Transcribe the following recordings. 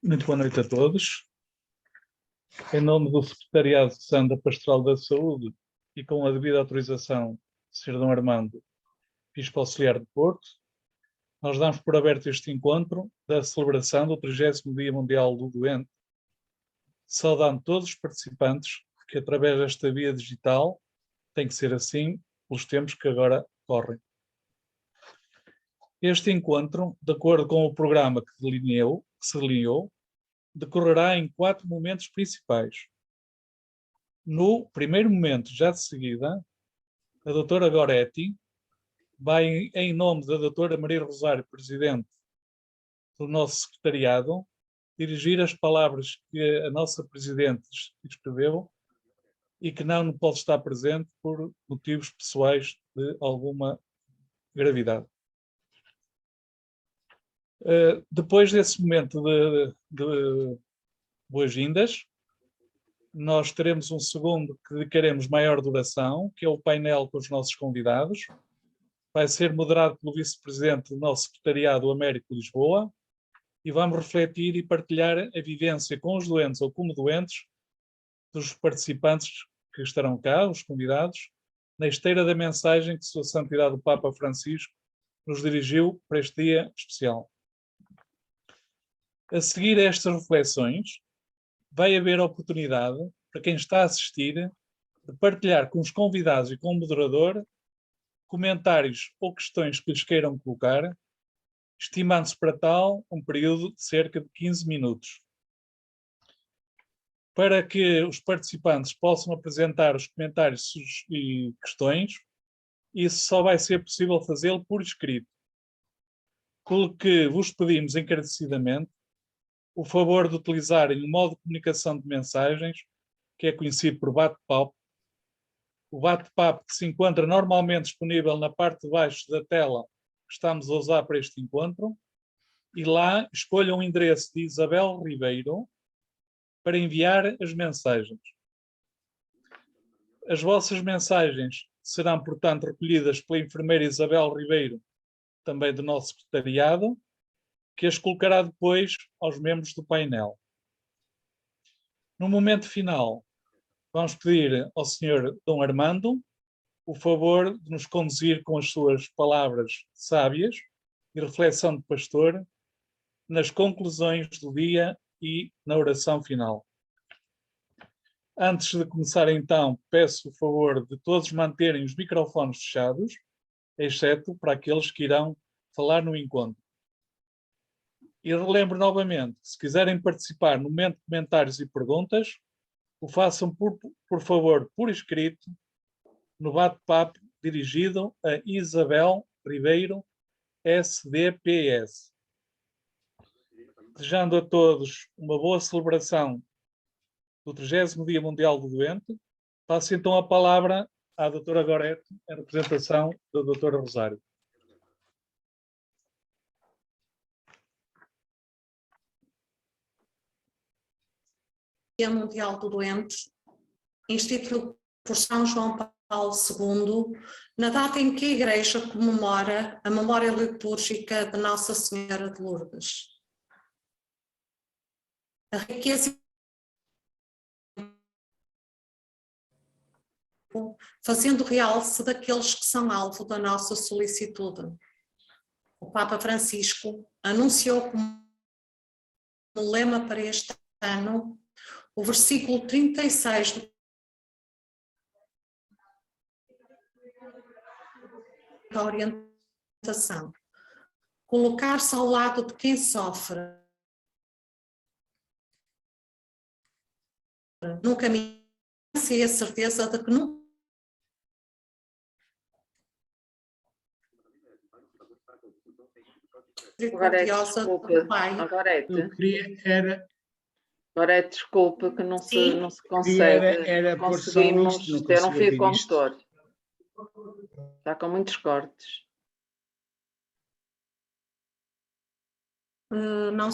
Muito boa noite a todos. Em nome do Secretariado de Gestão da Pastoral da Saúde e com a devida autorização do Sr. D. Armando, Bispo Auxiliar de Porto, nós damos por aberto este encontro da celebração do 30º Dia Mundial do Doente, saudando todos os participantes que, através desta via digital, tem que ser assim pelos tempos que agora correm. Este encontro, de acordo com o programa que se delineou, decorrerá em 4 momentos principais. No primeiro momento, já de seguida, a doutora Goretti vai, em nome da doutora Maria Rosário, presidente do nosso secretariado, dirigir as palavras que a nossa presidente escreveu e que não pode estar presente por motivos pessoais de alguma gravidade. Depois desse momento de boas-vindas, nós teremos um segundo que dedicaremos maior duração, que é o painel com os nossos convidados. Vai ser moderado pelo vice-presidente do nosso secretariado, Américo Lisboa, e vamos refletir e partilhar a vivência com os doentes ou como doentes dos participantes que estarão cá, os convidados, na esteira da mensagem que Sua Santidade o Papa Francisco nos dirigiu para este dia especial. A seguir a estas reflexões, vai haver oportunidade para quem está a assistir de partilhar com os convidados e com o moderador comentários ou questões que lhes queiram colocar, estimando-se para tal um período de cerca de 15 minutos. Para que os participantes possam apresentar os comentários e questões, isso só vai ser possível fazê-lo por escrito. Pelo que vos pedimos encarecidamente o favor de utilizarem o modo de comunicação de mensagens, que é conhecido por bate-papo. O bate-papo que se encontra normalmente disponível na parte de baixo da tela que estamos a usar para este encontro, e lá escolham o endereço de Isabel Ribeiro para enviar as mensagens. As vossas mensagens serão, portanto, recolhidas pela enfermeira Isabel Ribeiro, também do nosso secretariado, que as colocará depois aos membros do painel. No momento final, vamos pedir ao Sr. D. Armando o favor de nos conduzir com as suas palavras sábias e reflexão de pastor nas conclusões do dia e na oração final. Antes de começar, então, peço o favor de todos manterem os microfones fechados, exceto para aqueles que irão falar no encontro. E relembro novamente, se quiserem participar no momento de comentários e perguntas, o façam, por favor, por escrito, no bate-papo dirigido a Isabel Ribeiro, SDPS. Desejando a todos uma boa celebração do 30º Dia Mundial do Doente, passo então a palavra à doutora Goretti, em representação da doutora Rosário. Dia Mundial do Doente, instituído por São João Paulo II, na data em que a Igreja comemora a memória litúrgica de Nossa Senhora de Lourdes. A riqueza fazendo realce daqueles que são alvo da nossa solicitude. O Papa Francisco anunciou como lema para este ano o versículo 36 da orientação. Colocar-se ao lado de quem sofre no caminho e a certeza de que nunca Eu queria era... Agora desculpe que não se consegue. Era conseguimos ter um fio condutor. Está com muitos cortes. Não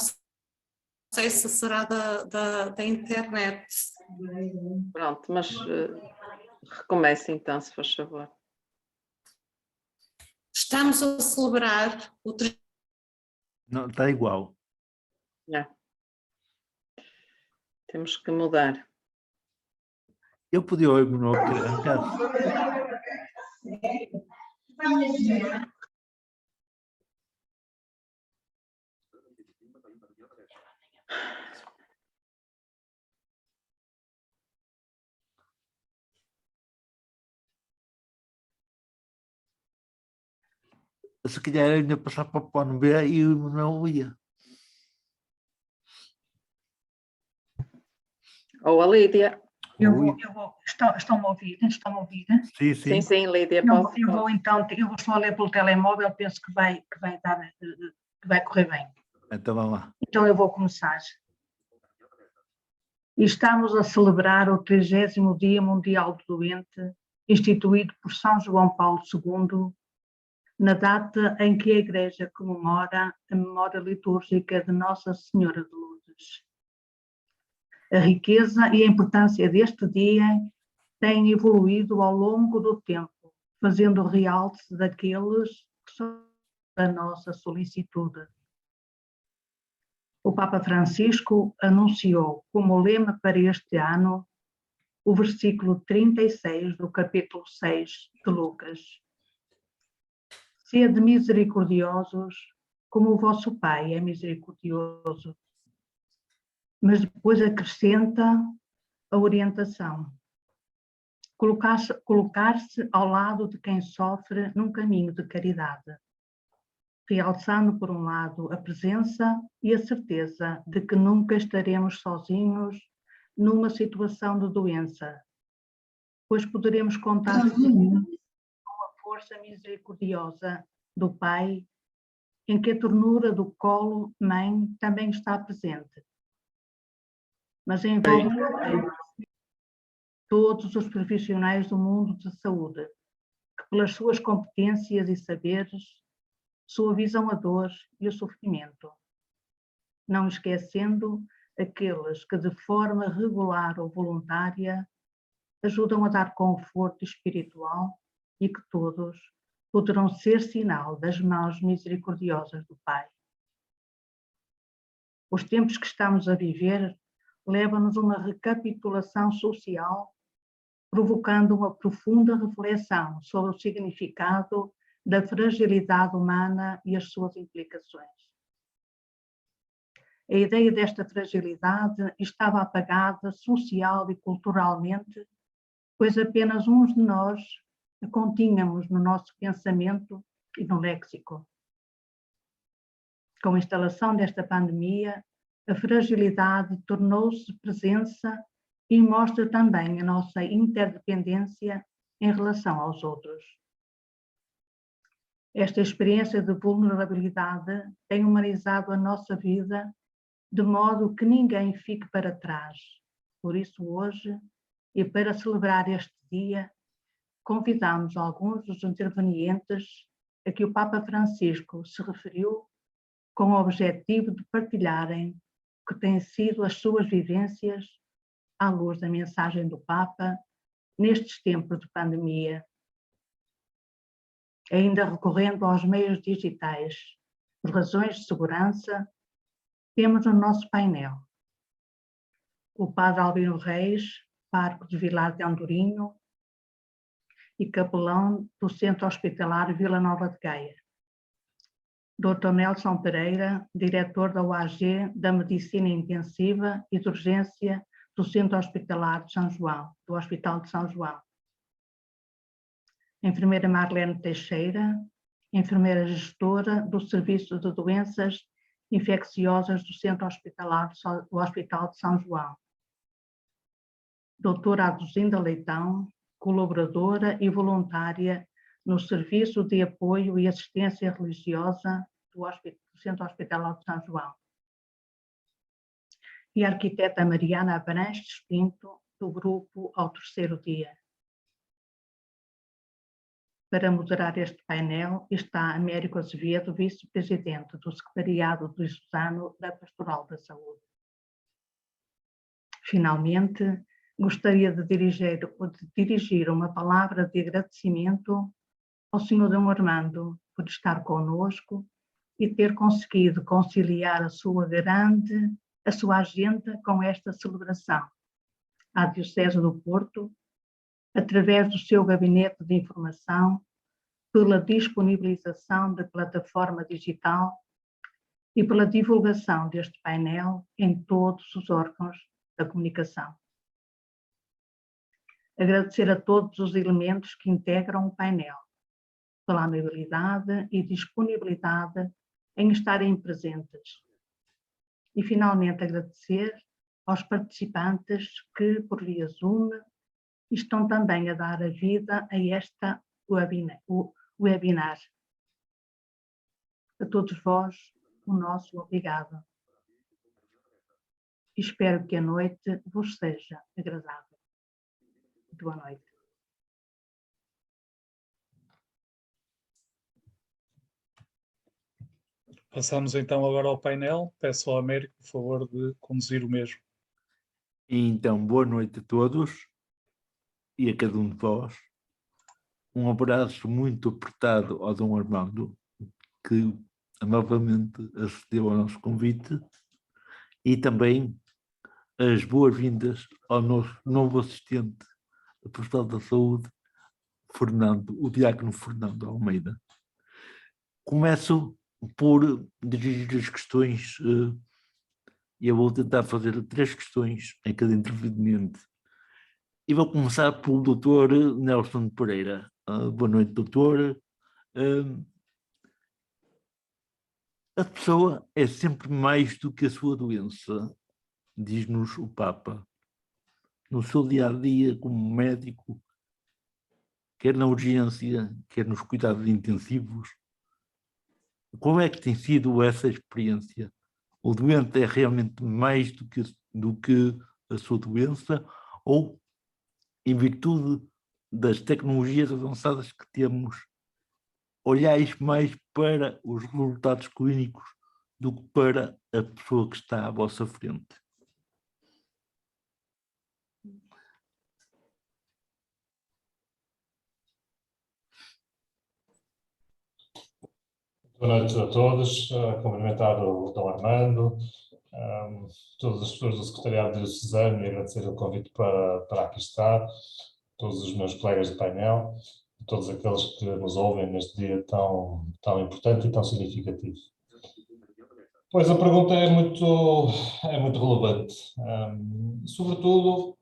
sei se será da internet. Pronto, mas recomece então, se faz favor. Estamos a celebrar o... Não, está igual. É. Temos que mudar. Eu podia ouvir no caso. Se calhar ainda passar para o plano B e não ia. Ou a Lídia. Estão-me a ouvir? Estão-me a ouvir? Sim, Sim, sim, Lídia. Eu vou então, eu vou só ler pelo telemóvel, penso que vai correr bem. Então vamos lá. Então eu vou começar. Estamos a celebrar o 30º Dia Mundial do Doente, instituído por São João Paulo II, na data em que a Igreja comemora a memória litúrgica de Nossa Senhora de Lourdes. A riqueza e a importância deste dia têm evoluído ao longo do tempo, fazendo realce daqueles que são da nossa solicitude. O Papa Francisco anunciou como lema para este ano o versículo 36 do capítulo 6 de Lucas. Sede misericordiosos, como o vosso Pai é misericordioso. Mas depois acrescenta a orientação. Colocar-se ao lado de quem sofre num caminho de caridade, realçando, por um lado, a presença e a certeza de que nunca estaremos sozinhos numa situação de doença, pois poderemos contar com a força misericordiosa do Pai, em que a ternura do colo-mãe também está presente. Mas envolve também todos os profissionais do mundo da saúde, que pelas suas competências e saberes suavizam a dor e o sofrimento, não esquecendo aqueles que de forma regular ou voluntária ajudam a dar conforto espiritual e que todos poderão ser sinal das mãos misericordiosas do Pai. Os tempos que estamos a viver levam-nos a uma recapitulação social, provocando uma profunda reflexão sobre o significado da fragilidade humana e as suas implicações. A ideia desta fragilidade estava apagada social e culturalmente, pois apenas uns de nós a continhamos no nosso pensamento e no léxico. Com a instalação desta pandemia, a fragilidade tornou-se presença e mostra também a nossa interdependência em relação aos outros. Esta experiência de vulnerabilidade tem humanizado a nossa vida de modo que ninguém fique para trás. Por isso, hoje, e para celebrar este dia, convidamos alguns dos intervenientes a que o Papa Francisco se referiu com o objetivo de partilharem o que têm sido as suas vivências à luz da mensagem do Papa nestes tempos de pandemia. Ainda recorrendo aos meios digitais, por razões de segurança, temos no nosso painel o Padre Albino Reis, pároco de Vilar de Andorinho e capelão do Centro Hospitalar Vila Nova de Gaia. Dr. Nelson Pereira, diretor da UAG da Medicina Intensiva e de Urgência do Centro Hospitalar de São João, do Hospital de São João. Enfermeira Marlene Teixeira, enfermeira gestora do Serviço de Doenças Infecciosas do Centro Hospitalar do Hospital de São João. Doutora Aduzinda Leitão, colaboradora e voluntária no Serviço de Apoio e Assistência Religiosa do Centro Hospitalar de São João. E a arquiteta Mariana Abranches Pinto, do grupo Ao Terceiro Dia. Para moderar este painel está Américo Azevedo, vice-presidente do Secretariado Diocesano da Pastoral da Saúde. Finalmente, gostaria de dirigir uma palavra de agradecimento ao Sr. D. Armando por estar conosco e ter conseguido conciliar a sua grande a sua agenda com esta celebração. A Diocese do Porto, através do seu gabinete de informação, pela disponibilização da plataforma digital e pela divulgação deste painel em todos os órgãos da comunicação. Agradecer a todos os elementos que integram o painel, pela amabilidade e disponibilidade em estarem presentes. E, finalmente, agradecer aos participantes que, por via Zoom, estão também a dar a vida a esta webinar. A todos vós, o nosso obrigado. Espero que a noite vos seja agradável. Boa noite. Passamos então agora ao painel. Peço ao Américo, por favor, de conduzir o mesmo. Então, boa noite a todos e a cada um de vós. Um abraço muito apertado ao Dom Armando, que amavelmente acedeu ao nosso convite, e também as boas-vindas ao nosso novo assistente da Pastoral da Saúde, o diácono Fernando Almeida. Começo por dirigir as questões, e eu vou tentar fazer 3 questões em cada interveniente. E vou começar pelo Dr. Nelson Pereira. Boa noite, doutor. A pessoa é sempre mais do que a sua doença, diz-nos o Papa. No seu dia-a-dia como médico, quer na urgência, quer nos cuidados intensivos, como é que tem sido essa experiência? O doente é realmente mais do que a sua doença, ou, em virtude das tecnologias avançadas que temos, olhais mais para os resultados clínicos do que para a pessoa que está à vossa frente? Boa noite a todos, cumprimentar o Dom Armando, todas as pessoas do Secretariado Diocesano, e agradecer o convite para aqui estar, todos os meus colegas de painel, todos aqueles que nos ouvem neste dia tão importante e tão significativo. Pois a pergunta é muito relevante, sobretudo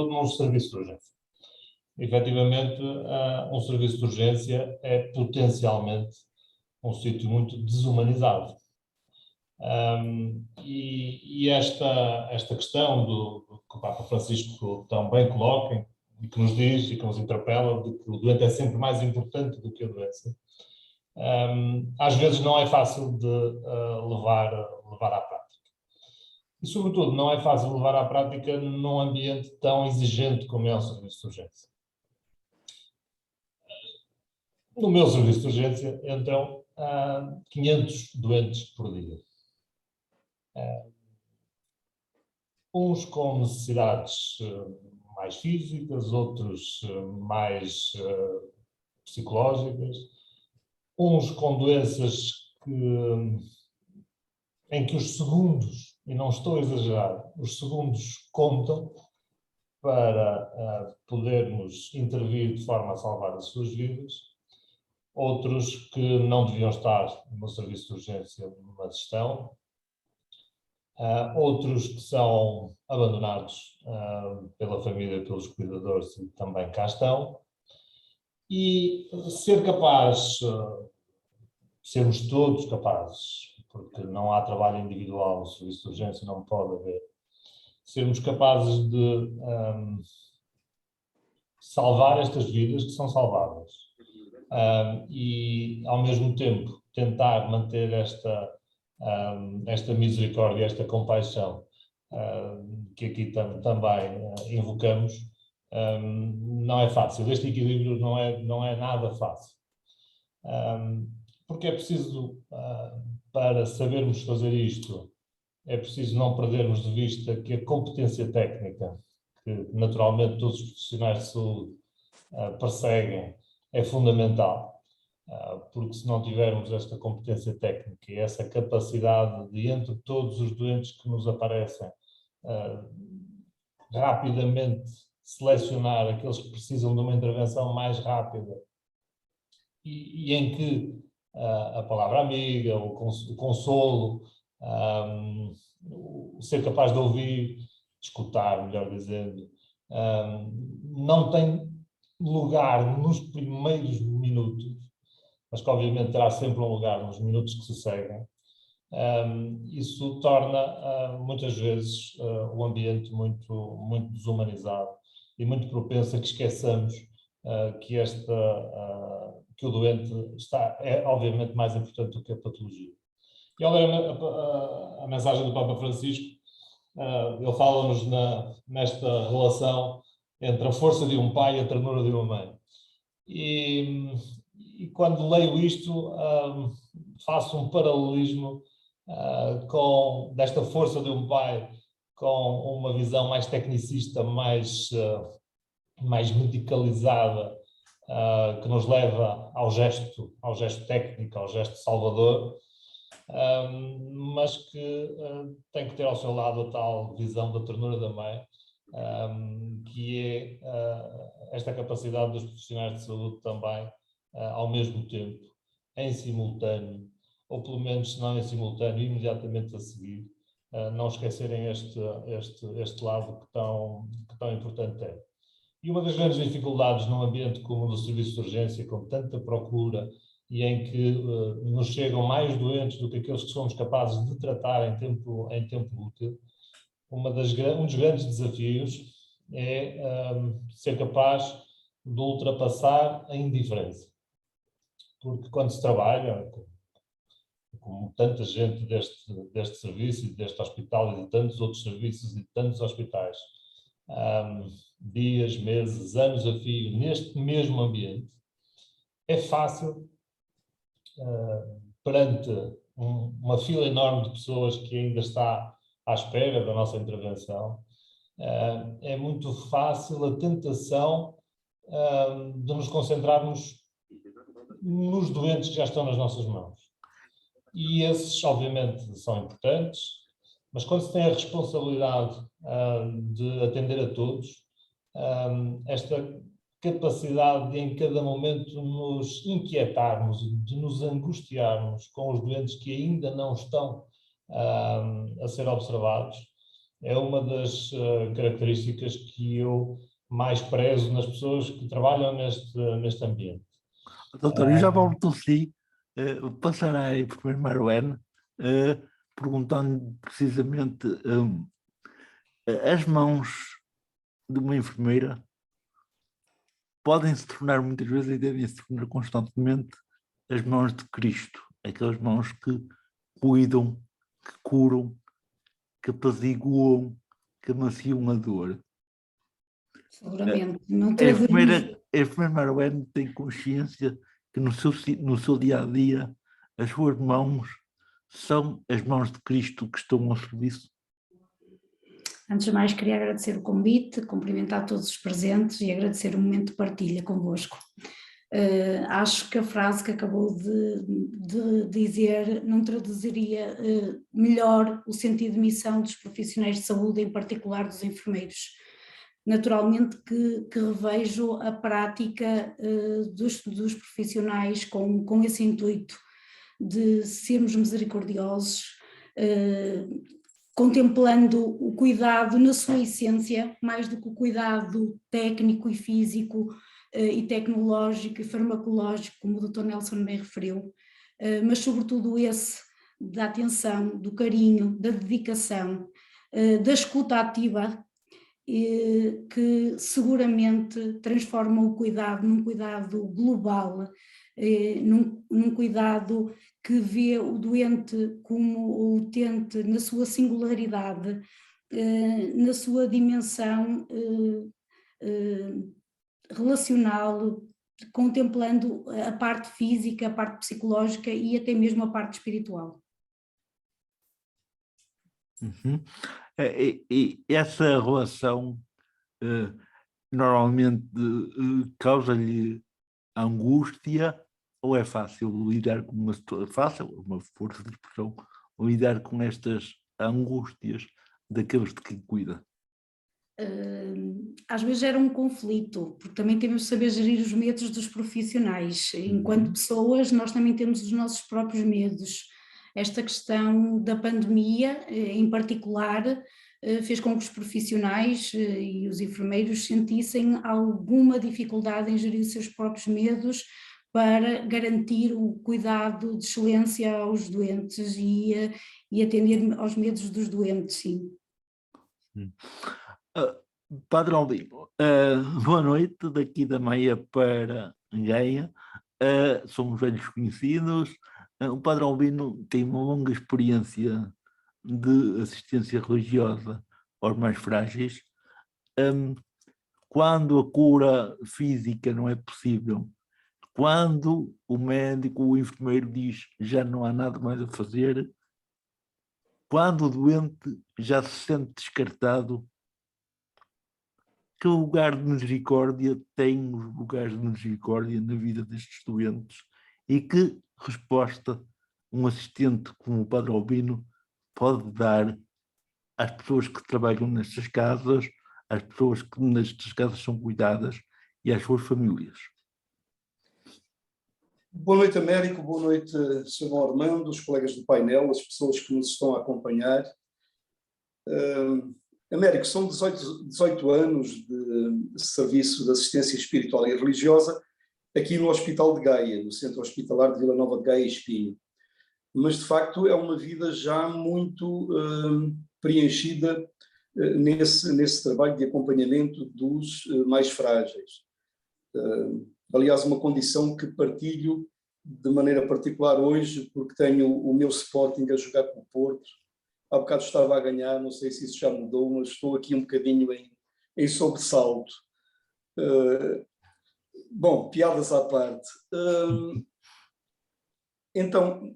num serviço de urgência. Efetivamente, um serviço de urgência é potencialmente um sítio muito desumanizado. E esta questão que o Papa Francisco tão bem coloca e que nos diz e que nos interpela de que o doente é sempre mais importante do que a doença, às vezes não é fácil de levar à prática. E, sobretudo, não é fácil levar à prática num ambiente tão exigente como é o serviço de urgência. No meu serviço de urgência entram 500 doentes por dia. Uns com necessidades mais físicas, outros mais psicológicas, uns com doenças em que os segundos, e não estou a exagerar, os segundos contam para podermos intervir de forma a salvar as suas vidas. Outros que não deviam estar no serviço de urgência, mas estão. Outros que são abandonados pela família, pelos cuidadores, e também cá estão. E ser capaz, sermos todos capazes, porque não há trabalho individual no serviço de urgência, não pode haver, sermos capazes de salvar estas vidas que são salváveis. E, ao mesmo tempo, tentar manter esta misericórdia, esta compaixão que aqui também invocamos, não é fácil. Este equilíbrio não é nada fácil. Porque é preciso, para sabermos fazer isto, é preciso não perdermos de vista que a competência técnica, que naturalmente todos os profissionais de saúde perseguem, é fundamental. porque se não tivermos esta competência técnica e essa capacidade de, entre todos os doentes que nos aparecem, rapidamente selecionar aqueles que precisam de uma intervenção mais rápida e em que a palavra amiga, o consolo, o ser capaz de ouvir, de escutar, melhor dizendo, não tem lugar nos primeiros minutos, mas que obviamente terá sempre um lugar nos minutos que se seguem. Isso torna muitas vezes o ambiente muito desumanizado e muito propenso a que esqueçamos que o doente é obviamente mais importante do que a patologia. E ao ler a mensagem do Papa Francisco, ele fala-nos nesta relação entre a força de um pai e a ternura de uma mãe. E quando leio isto, faço um paralelismo desta força de um pai com uma visão mais tecnicista, mais medicalizada, que nos leva ao gesto técnico, ao gesto salvador, mas que tem que ter ao seu lado a tal visão da ternura da mãe, que é esta capacidade dos profissionais de saúde também, ao mesmo tempo, em simultâneo, ou pelo menos, se não em simultâneo, imediatamente a seguir, não esquecerem este lado que tão importante é. E uma das grandes dificuldades num ambiente como o do serviço de urgência, com tanta procura e em que nos chegam mais doentes do que aqueles que somos capazes de tratar em tempo útil, um dos grandes desafios é ser capaz de ultrapassar a indiferença. Porque quando se trabalha, como tanta gente deste serviço e deste hospital e de tantos outros serviços e de tantos hospitais, dias, meses, anos a fio, neste mesmo ambiente, é fácil, perante uma fila enorme de pessoas que ainda está à espera da nossa intervenção, é muito fácil a tentação de nos concentrarmos nos doentes que já estão nas nossas mãos. E esses, obviamente, são importantes, mas quando se tem a responsabilidade de atender a todos, esta capacidade de em cada momento nos inquietarmos, de nos angustiarmos com os doentes que ainda não estão a ser observados, é uma das características que eu mais prezo nas pessoas que trabalham neste ambiente. Doutor, eu já volto a si, passarei por Marwen, perguntando precisamente as mãos de uma enfermeira podem se tornar muitas vezes e devem se tornar constantemente as mãos de Cristo, aquelas mãos que cuidam, que curam, que apaziguam, que amaciam a dor. Seguramente. Não A enfermeira Marwen tem consciência que no seu dia a dia as suas mãos são as mãos de Cristo que estão ao serviço. Antes de mais, queria agradecer o convite, cumprimentar todos os presentes e agradecer o momento de partilha convosco. Acho que a frase que acabou de dizer não traduziria melhor o sentido de missão dos profissionais de saúde, em particular dos enfermeiros. Naturalmente que revejo a prática dos profissionais com esse intuito de sermos misericordiosos, contemplando o cuidado na sua essência, mais do que o cuidado técnico e físico e tecnológico e farmacológico, como o Dr. Nelson bem referiu, mas sobretudo esse da atenção, do carinho, da dedicação, da escuta ativa, que seguramente transforma o cuidado num cuidado global, num cuidado que vê o doente como o utente na sua singularidade, na sua dimensão relacional, contemplando a parte física, a parte psicológica e até mesmo a parte espiritual. Uhum. E essa relação normalmente causa-lhe angústia ou é fácil lidar com uma força de expressão, lidar com estas angústias daqueles de quem cuida? Às vezes era um conflito, porque também temos de saber gerir os medos dos profissionais. Enquanto pessoas, nós também temos os nossos próprios medos. Esta questão da pandemia, em particular, fez com que os profissionais e os enfermeiros sentissem alguma dificuldade em gerir os seus próprios medos para garantir o cuidado de excelência aos doentes e atender aos medos dos doentes, sim. Padre Albino, boa noite, daqui da Meia para Gaia, somos velhos conhecidos. O Padre Albino tem uma longa experiência de assistência religiosa aos mais frágeis. Quando a cura física não é possível, quando o médico, o enfermeiro diz já não há nada mais a fazer, quando o doente já se sente descartado, que lugar de misericórdia tem os lugares de misericórdia na vida destes doentes e que resposta um assistente como o Padre Albino pode dar às pessoas que trabalham nestas casas, às pessoas que nestas casas são cuidadas e às suas famílias? Boa noite, Américo, boa noite, Sr. Armando, os colegas do painel, as pessoas que nos estão a acompanhar. Américo, são 18 anos de serviço de assistência espiritual e religiosa aqui no Hospital de Gaia, no Centro Hospitalar de Vila Nova de Gaia e Espinho. Mas, de facto, é uma vida já muito preenchida nesse trabalho de acompanhamento dos mais frágeis. Aliás, uma condição que partilho de maneira particular hoje, porque tenho o meu Sporting a jogar com o Porto. Há bocado estava a ganhar, não sei se isso já mudou, mas estou aqui um bocadinho em sobressalto. Bom, piadas à parte. Então,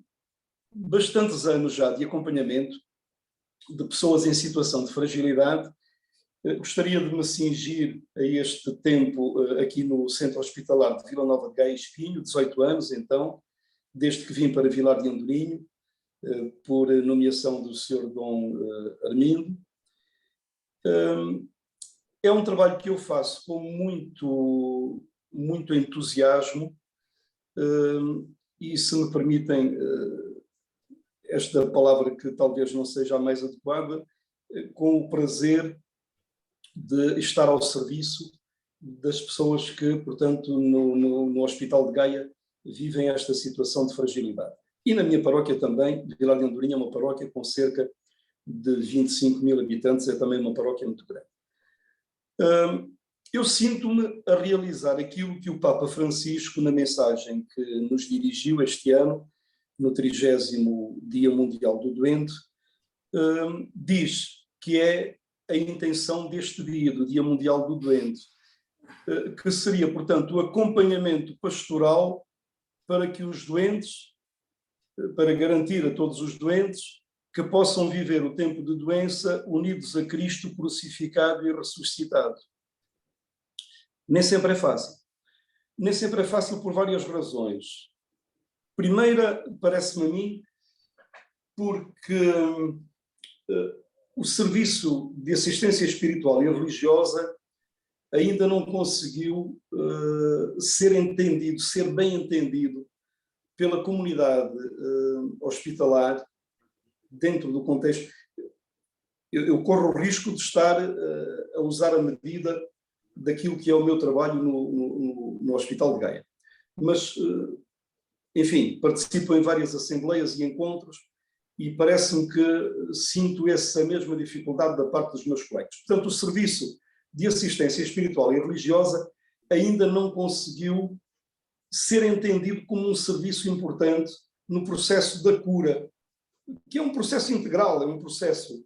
bastantes anos já de acompanhamento de pessoas em situação de fragilidade. Gostaria de me cingir a este tempo aqui no Centro Hospitalar de Vila Nova de Gaia e Espinho, 18 anos então, desde que vim para Vilar de Andorinho, por nomeação do Sr. Dom Armindo. É um trabalho que eu faço com muito entusiasmo e, se me permitem esta palavra que talvez não seja a mais adequada, com o prazer de estar ao serviço das pessoas que, portanto, no Hospital de Gaia vivem esta situação de fragilidade. E na minha paróquia também, Vilar de Andorinha é uma paróquia com cerca de 25 mil habitantes, é também uma paróquia muito grande. Eu sinto-me a realizar aquilo que o Papa Francisco, na mensagem que nos dirigiu este ano, no 30º Dia Mundial do Doente, diz que é a intenção deste dia, do Dia Mundial do Doente, que seria, portanto, o acompanhamento pastoral para que os doentes, para garantir a todos os doentes que possam viver o tempo de doença unidos a Cristo crucificado e ressuscitado. Nem sempre é fácil. Nem sempre é fácil por várias razões. Primeira, parece-me a mim, porque o serviço de assistência espiritual e religiosa ainda não conseguiu ser entendido, ser bem entendido pela comunidade hospitalar dentro do contexto. Eu corro o risco de estar a usar a medida daquilo que é o meu trabalho no Hospital de Gaia. Mas, enfim, participo em várias assembleias e encontros e parece-me que sinto essa mesma dificuldade da parte dos meus colegas. Portanto, o serviço de assistência espiritual e religiosa ainda não conseguiu ser entendido como um serviço importante no processo da cura, que é um processo integral, é um processo,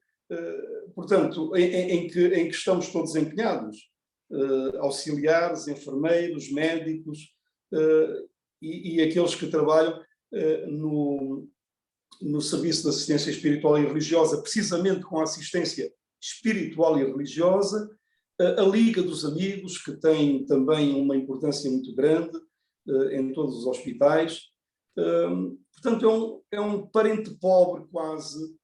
portanto, em que estamos todos empenhados, auxiliares, enfermeiros, médicos e aqueles que trabalham no serviço de assistência espiritual e religiosa, precisamente com a assistência espiritual e religiosa, a Liga dos Amigos, que tem também uma importância muito grande, em todos os hospitais. Portanto, é um parente pobre quase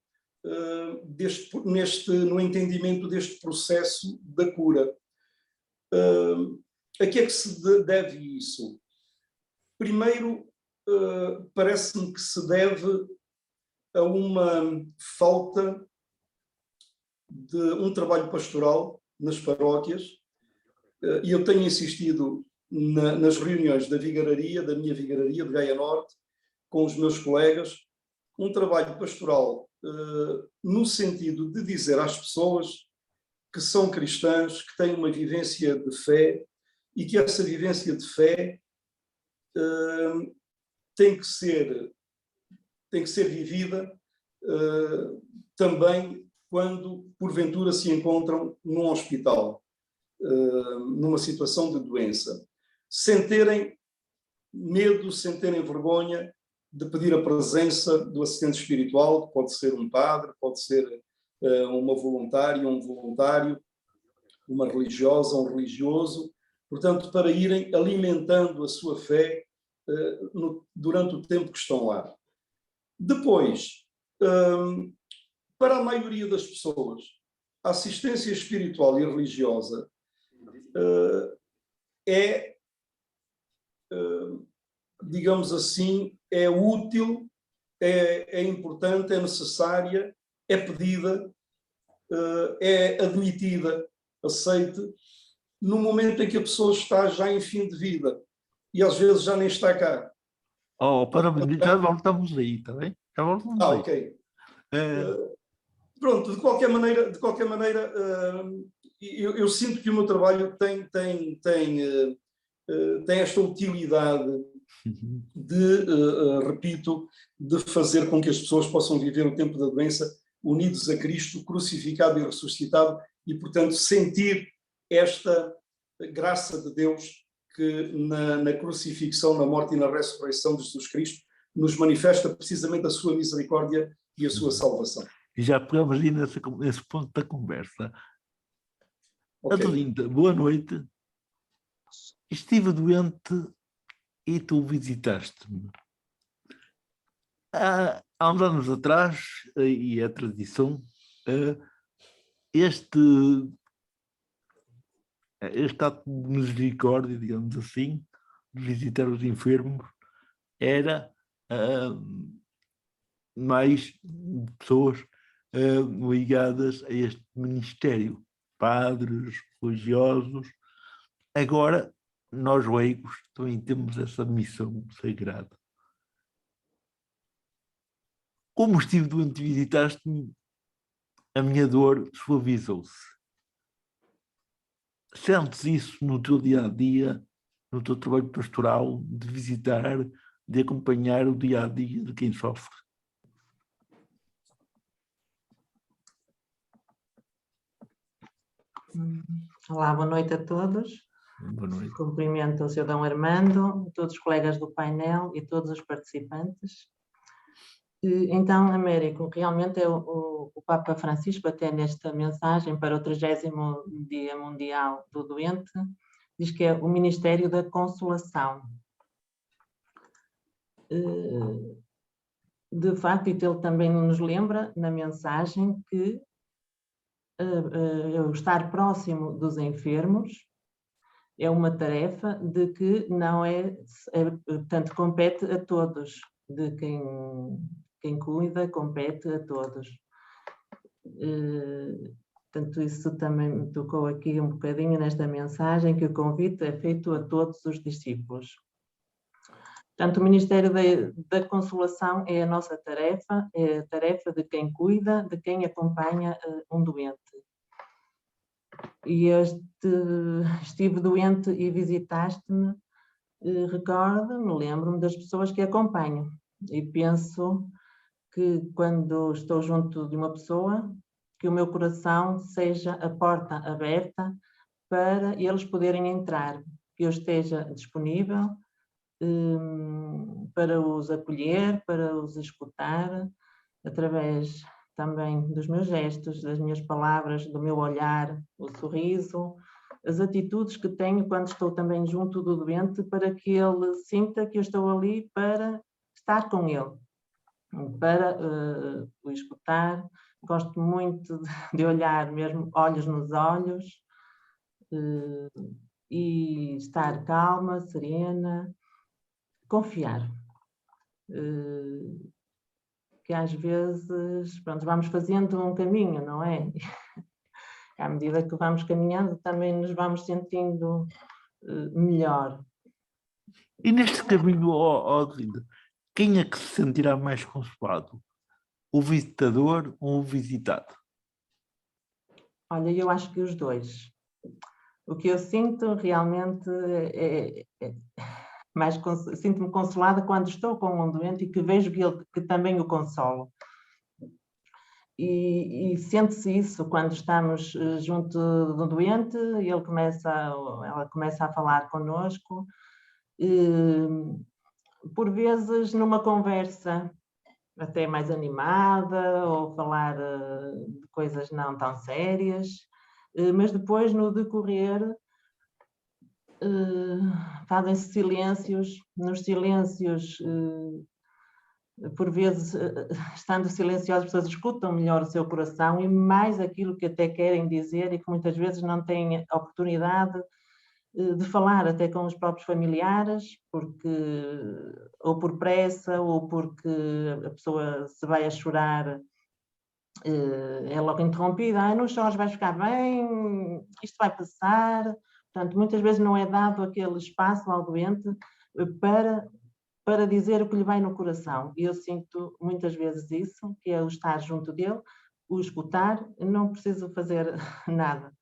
no entendimento deste processo da cura. A que é que se deve isso? Primeiro, parece-me que se deve a uma falta de um trabalho pastoral nas paróquias, e eu tenho insistido nas reuniões da vigararia, da minha vigararia de Gaia Norte, com os meus colegas, um trabalho pastoral no sentido de dizer às pessoas que são cristãs, que têm uma vivência de fé, e que essa vivência de fé tem que ser vivida também quando, porventura, se encontram num hospital, numa situação de doença, sem terem medo, sem terem vergonha de pedir a presença do assistente espiritual, que pode ser um padre, pode ser uma voluntária, um voluntário, uma religiosa, um religioso, portanto, para irem alimentando a sua fé durante o tempo que estão lá. Depois, para a maioria das pessoas, a assistência espiritual e religiosa digamos assim, é útil, é importante, é necessária, é pedida, é admitida, aceite, no momento em que a pessoa está já em fim de vida e às vezes já nem está cá. Já voltamos aí, está bem? Já voltamos aí. Ok. Pronto, de qualquer maneira, eu sinto que o meu trabalho tem esta utilidade de, repito, de fazer com que as pessoas possam viver o tempo da doença unidos a Cristo, crucificado e ressuscitado, e, portanto, sentir esta graça de Deus que na crucifixão, na morte e na ressurreição de Jesus Cristo nos manifesta precisamente a sua misericórdia e a sua salvação. E já pegamos aí nesse ponto da conversa. Okay. Adelinda, boa noite. Estive doente e tu visitaste-me. Há uns anos atrás, e é tradição, este ato de misericórdia, digamos assim, de visitar os enfermos, era mais pessoas ligadas a este ministério, padres, religiosos. Agora, nós leigos também temos essa missão sagrada. Como estive doente e visitaste-me, a minha dor suavizou-se. Sentes isso no teu dia-a-dia, no teu trabalho pastoral, de visitar, de acompanhar o dia-a-dia de quem sofre? Olá, boa noite a todos. Boa noite. Cumprimento o Sr. D. Armando, todos os colegas do painel e todos os participantes. Então, Américo, realmente é o Papa Francisco, até nesta mensagem para o 30º Dia Mundial do Doente, diz que é o Ministério da Consolação. De facto, e ele também nos lembra na mensagem que estar próximo dos enfermos é uma tarefa de que não portanto, compete a todos, de quem cuida, compete a todos. Portanto, isso também me tocou aqui um bocadinho nesta mensagem, que o convite é feito a todos os discípulos. Portanto, o Ministério da Consolação é a nossa tarefa, é a tarefa de quem cuida, de quem acompanha um doente. E estive doente e visitaste-me, recordo-me, lembro-me das pessoas que acompanho e penso que quando estou junto de uma pessoa, que o meu coração seja a porta aberta para eles poderem entrar, que eu esteja disponível para os acolher, para os escutar, através também dos meus gestos, das minhas palavras, do meu olhar, o sorriso, as atitudes que tenho quando estou também junto do doente, para que ele sinta que eu estou ali para estar com ele, para o escutar. Gosto muito de olhar mesmo olhos nos olhos e estar calma, serena, confiar. Que às vezes, pronto, vamos fazendo um caminho, não é? À medida que vamos caminhando, também nos vamos sentindo melhor. E neste caminho, Odelinda, quem é que se sentirá mais consolado? O visitador ou o visitado? Olha, eu acho que os dois. O que eu sinto realmente sinto-me consolada quando estou com um doente e que vejo que também o consolo. E sente-se isso quando estamos junto do doente, ela começa a falar connosco, por vezes numa conversa até mais animada, ou falar de coisas não tão sérias, mas depois, no decorrer, fazem-se silêncios. Nos silêncios, por vezes, estando silenciosas, as pessoas escutam melhor o seu coração e mais aquilo que até querem dizer e que muitas vezes não têm a oportunidade de falar até com os próprios familiares, porque ou por pressa, ou porque a pessoa se vai a chorar, é logo interrompida. Não chores, vais ficar bem, isto vai passar. Portanto, muitas vezes não é dado aquele espaço ao doente para dizer o que lhe vai no coração. E eu sinto muitas vezes isso, que é o estar junto dele, o escutar, não preciso fazer nada.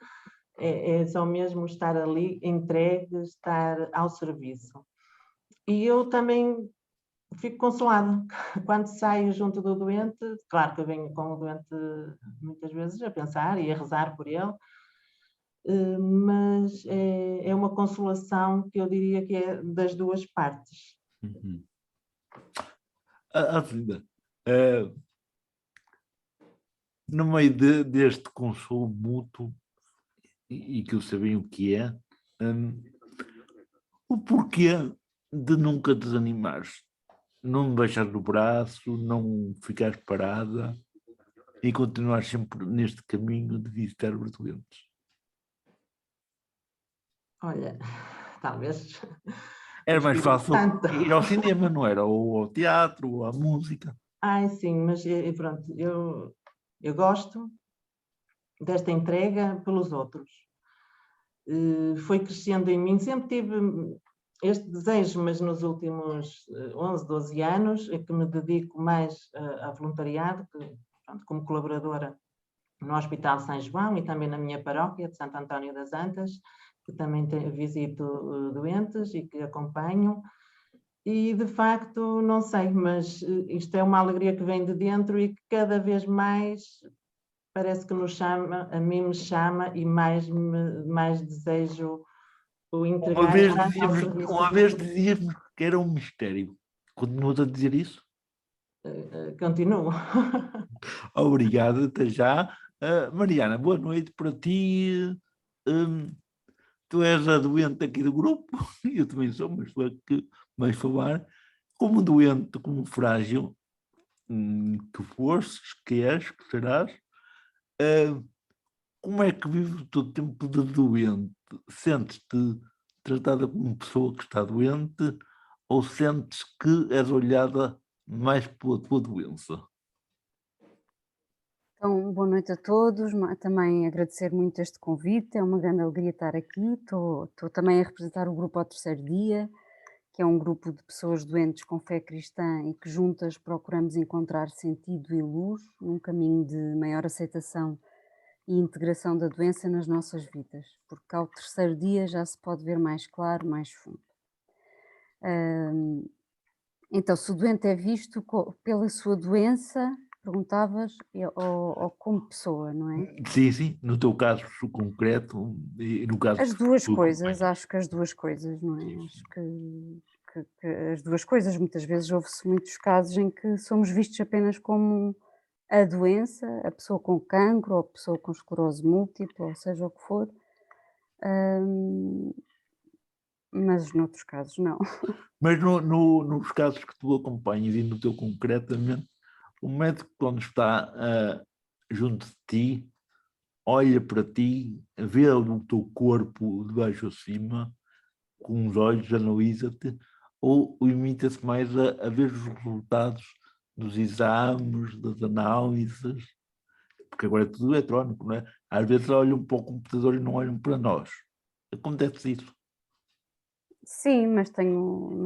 É só mesmo estar ali entregue, estar ao serviço. E eu também fico consolada quando saio junto do doente. Claro que eu venho com o doente muitas vezes a pensar e a rezar por ele, mas é uma consolação que eu diria que é das duas partes. Uhum. No meio deste consolo mútuo, e que eu sabia o que é, o porquê de nunca desanimares, não me deixar no braço, não ficar parada e continuar sempre neste caminho de visitar os doentes? Olha, talvez... Era mais fácil ir ao cinema, não era? Ou ao teatro, ou à música. Ai, sim, mas pronto, eu gosto desta entrega pelos outros. Foi crescendo em mim, sempre tive este desejo, mas nos últimos 11, 12 anos é que me dedico mais a voluntariado, pronto, como colaboradora no Hospital São João e também na minha paróquia de Santo António das Antas, que também visito doentes e que acompanho. E, de facto, não sei, mas isto é uma alegria que vem de dentro e que cada vez mais parece que nos chama, a mim me chama e mais desejo o entregar. Uma vez dizíamos que era um mistério. Continuas a dizer isso? Continuo. Obrigado, até já. Mariana, boa noite para ti. Tu és a doente aqui do grupo, eu também sou, mas tu é que vais falar. Como doente, como frágil, que fostes, que és, que serás, como é que vives o teu tempo de doente? Sentes-te tratada como pessoa que está doente ou sentes que és olhada mais pela tua doença? Então, boa noite a todos, também agradecer muito este convite, é uma grande alegria estar aqui, estou também a representar o grupo ao terceiro dia, que é um grupo de pessoas doentes com fé cristã e que juntas procuramos encontrar sentido e luz num caminho de maior aceitação e integração da doença nas nossas vidas, porque ao terceiro dia já se pode ver mais claro, mais fundo. Então, se o doente é visto pela sua doença, perguntavas, ou como pessoa, não é? Sim, no teu caso concreto e no caso... As duas coisas, acho que as duas coisas, não é? Acho que as duas coisas, muitas vezes ouve-se muitos casos em que somos vistos apenas como a doença, a pessoa com cancro, ou a pessoa com esclerose múltipla, ou seja o que for, Mas noutros casos não. Mas nos casos que tu acompanhas e no teu concretamente, o médico quando está junto de ti, olha para ti, vê o teu corpo de baixo a cima, com os olhos, analisa-te, ou limita-se mais a ver os resultados dos exames, das análises, porque agora é tudo eletrónico, não é? Às vezes olham para o computador e não olham para nós. Acontece isso. Sim, mas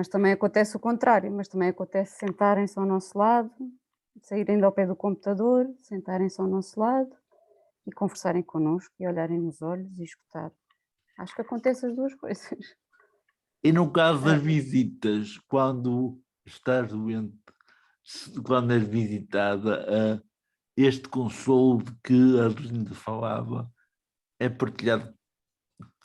também acontece o contrário, mas também acontece sentarem-se ao nosso lado, saírem ao pé do computador, sentarem-se ao nosso lado e conversarem connosco e olharem nos olhos e escutar. Acho que acontece as duas coisas. E no caso das visitas, quando estás doente, quando és visitada, este consolo de que a Linda falava é partilhado.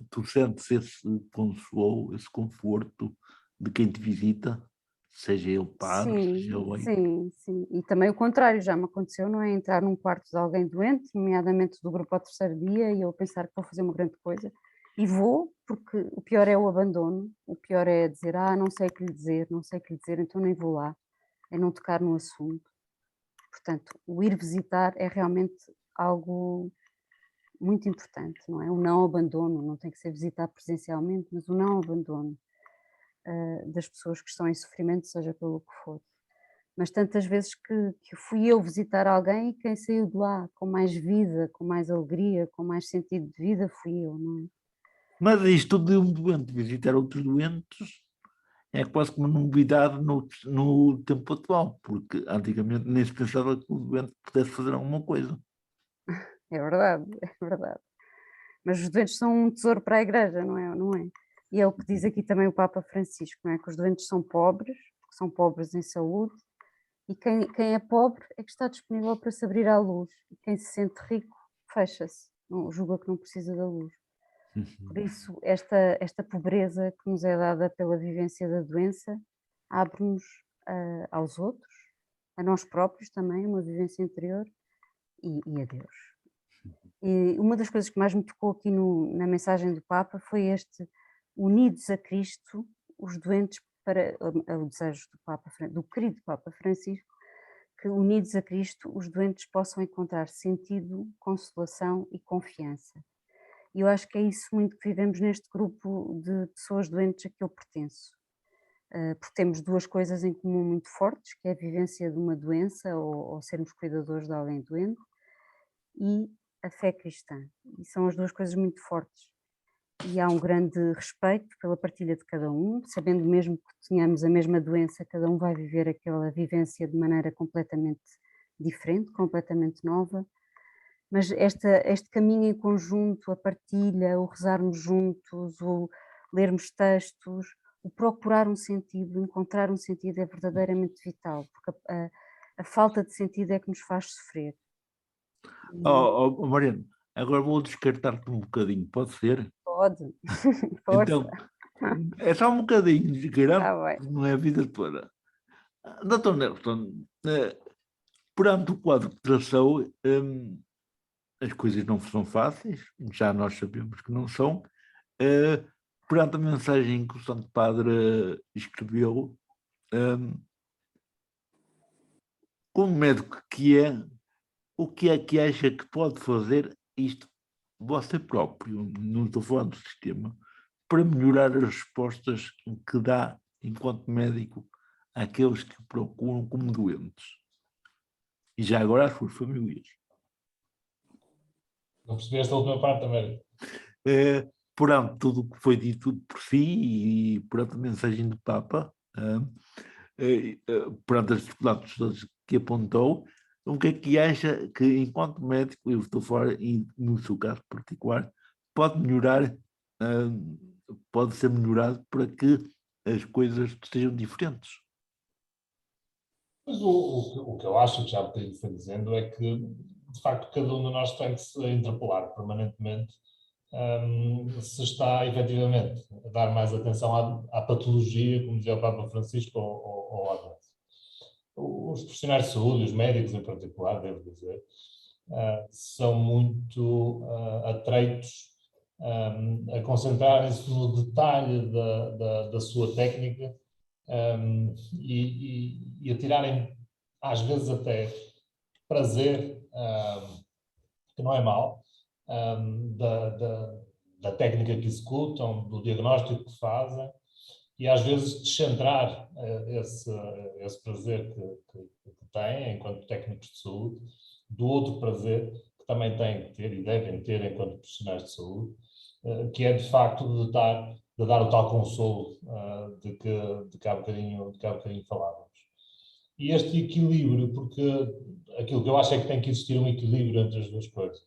Tu sentes esse consolo, esse conforto de quem te visita, seja ele padre, seja ele... Sim. E também o contrário, já me aconteceu, não é? Entrar num quarto de alguém doente, nomeadamente do grupo ao terceiro dia, e eu pensar que vou fazer uma grande coisa. E vou, porque o pior é o abandono, o pior é dizer, não sei o que lhe dizer, então nem vou lá, é não tocar no assunto. Portanto, o ir visitar é realmente algo muito importante, não é? O não abandono, não tem que ser visitar presencialmente, mas o não abandono das pessoas que estão em sofrimento, seja pelo que for. Mas tantas vezes que fui eu visitar alguém e quem saiu de lá com mais vida, com mais alegria, com mais sentido de vida, fui eu, não é? Mas isto de um doente visitar outros doentes é quase como uma novidade no tempo atual, porque antigamente nem se pensava que o doente pudesse fazer alguma coisa. É verdade. Mas os doentes são um tesouro para a Igreja, não é? E é o que diz aqui também o Papa Francisco, não é? Que os doentes são pobres, porque são pobres em saúde, e quem é pobre é que está disponível para se abrir à luz, e quem se sente rico fecha-se, julga que não precisa da luz. Por isso, esta pobreza que nos é dada pela vivência da doença abre-nos aos outros, a nós próprios também, uma vivência interior, e a Deus. E uma das coisas que mais me tocou aqui na mensagem do Papa foi unidos a Cristo, os doentes, para o desejo do querido Papa Francisco, que unidos a Cristo os doentes possam encontrar sentido, consolação e confiança. E eu acho que é isso muito que vivemos neste grupo de pessoas doentes a que eu pertenço. Porque temos duas coisas em comum muito fortes, que é a vivência de uma doença ou sermos cuidadores de alguém doente, e a fé cristã. E são as duas coisas muito fortes. E há um grande respeito pela partilha de cada um, sabendo mesmo que tenhamos a mesma doença, cada um vai viver aquela vivência de maneira completamente diferente, completamente nova. Mas este caminho em conjunto, a partilha, o rezarmos juntos, o lermos textos, o procurar um sentido, encontrar um sentido é verdadeiramente vital, porque a falta de sentido é que nos faz sofrer. Mariana, agora vou descartar-te um bocadinho, pode ser? Pode, força. Então, é só um bocadinho, Tá não é a vida toda. Dr. Nelson, perante o quadro que traçou, as coisas não são fáceis, já nós sabemos que não são. Perante a mensagem que o Santo Padre escreveu, como médico que é, o que é que acha que pode fazer isto você próprio, não estou falando do sistema, para melhorar as respostas que dá enquanto médico àqueles que procuram como doentes? E já agora às suas famílias. Não percebi esta última parte também. Perante tudo o que foi dito por si e perante a mensagem do Papa, perante as dificuldades todas que apontou, o que é que acha que, enquanto médico, eu estou fora, e no seu caso particular, pode melhorar, pode ser melhorado para que as coisas sejam diferentes? Mas o que eu acho, que já foi dizendo, é que, de facto, cada um de nós tem que se interpelar permanentemente se está, efetivamente, a dar mais atenção à patologia, como dizia o Papa Francisco, ou à doença. Os profissionais de saúde, os médicos em particular, devo dizer, são muito atreitos a concentrarem-se no detalhe da sua técnica e a tirarem, às vezes até, prazer, que não é mau, da técnica que executam, do diagnóstico que fazem, e às vezes descentrar esse prazer que têm enquanto técnicos de saúde do outro prazer que também têm que ter e devem ter enquanto profissionais de saúde, que é de facto de dar o tal consolo de que há bocadinho falávamos. E este equilíbrio, porque aquilo que eu acho é que tem que existir um equilíbrio entre as duas coisas.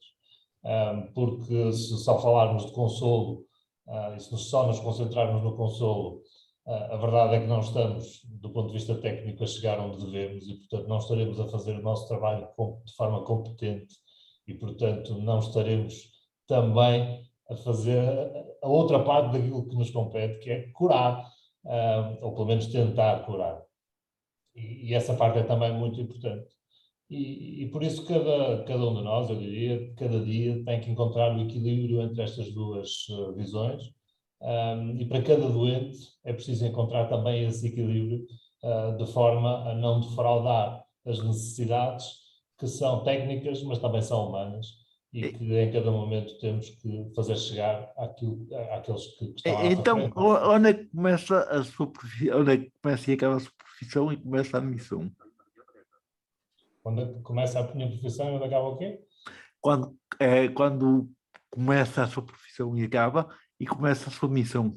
Porque se só falarmos de consolo e se só nos concentrarmos no consolo, a verdade é que não estamos, do ponto de vista técnico, a chegar onde devemos e, portanto, não estaremos a fazer o nosso trabalho de forma competente e, portanto, não estaremos também a fazer a outra parte daquilo que nos compete, que é curar, ou pelo menos tentar curar. E essa parte é também muito importante. E por isso cada um de nós, eu diria, cada dia tem que encontrar o equilíbrio entre estas duas visões. E para cada doente é preciso encontrar também esse equilíbrio de forma a não defraudar as necessidades que são técnicas, mas também são humanas e que em cada momento temos que fazer chegar àqueles que estão à nossa Então, frente. onde é que começa a sua profissão? Onde é que começa e acaba a sua profissão e começa a missão? Quando começa a minha profissão e onde acaba o quê? Quando começa a sua profissão e acaba, e começa a sua missão.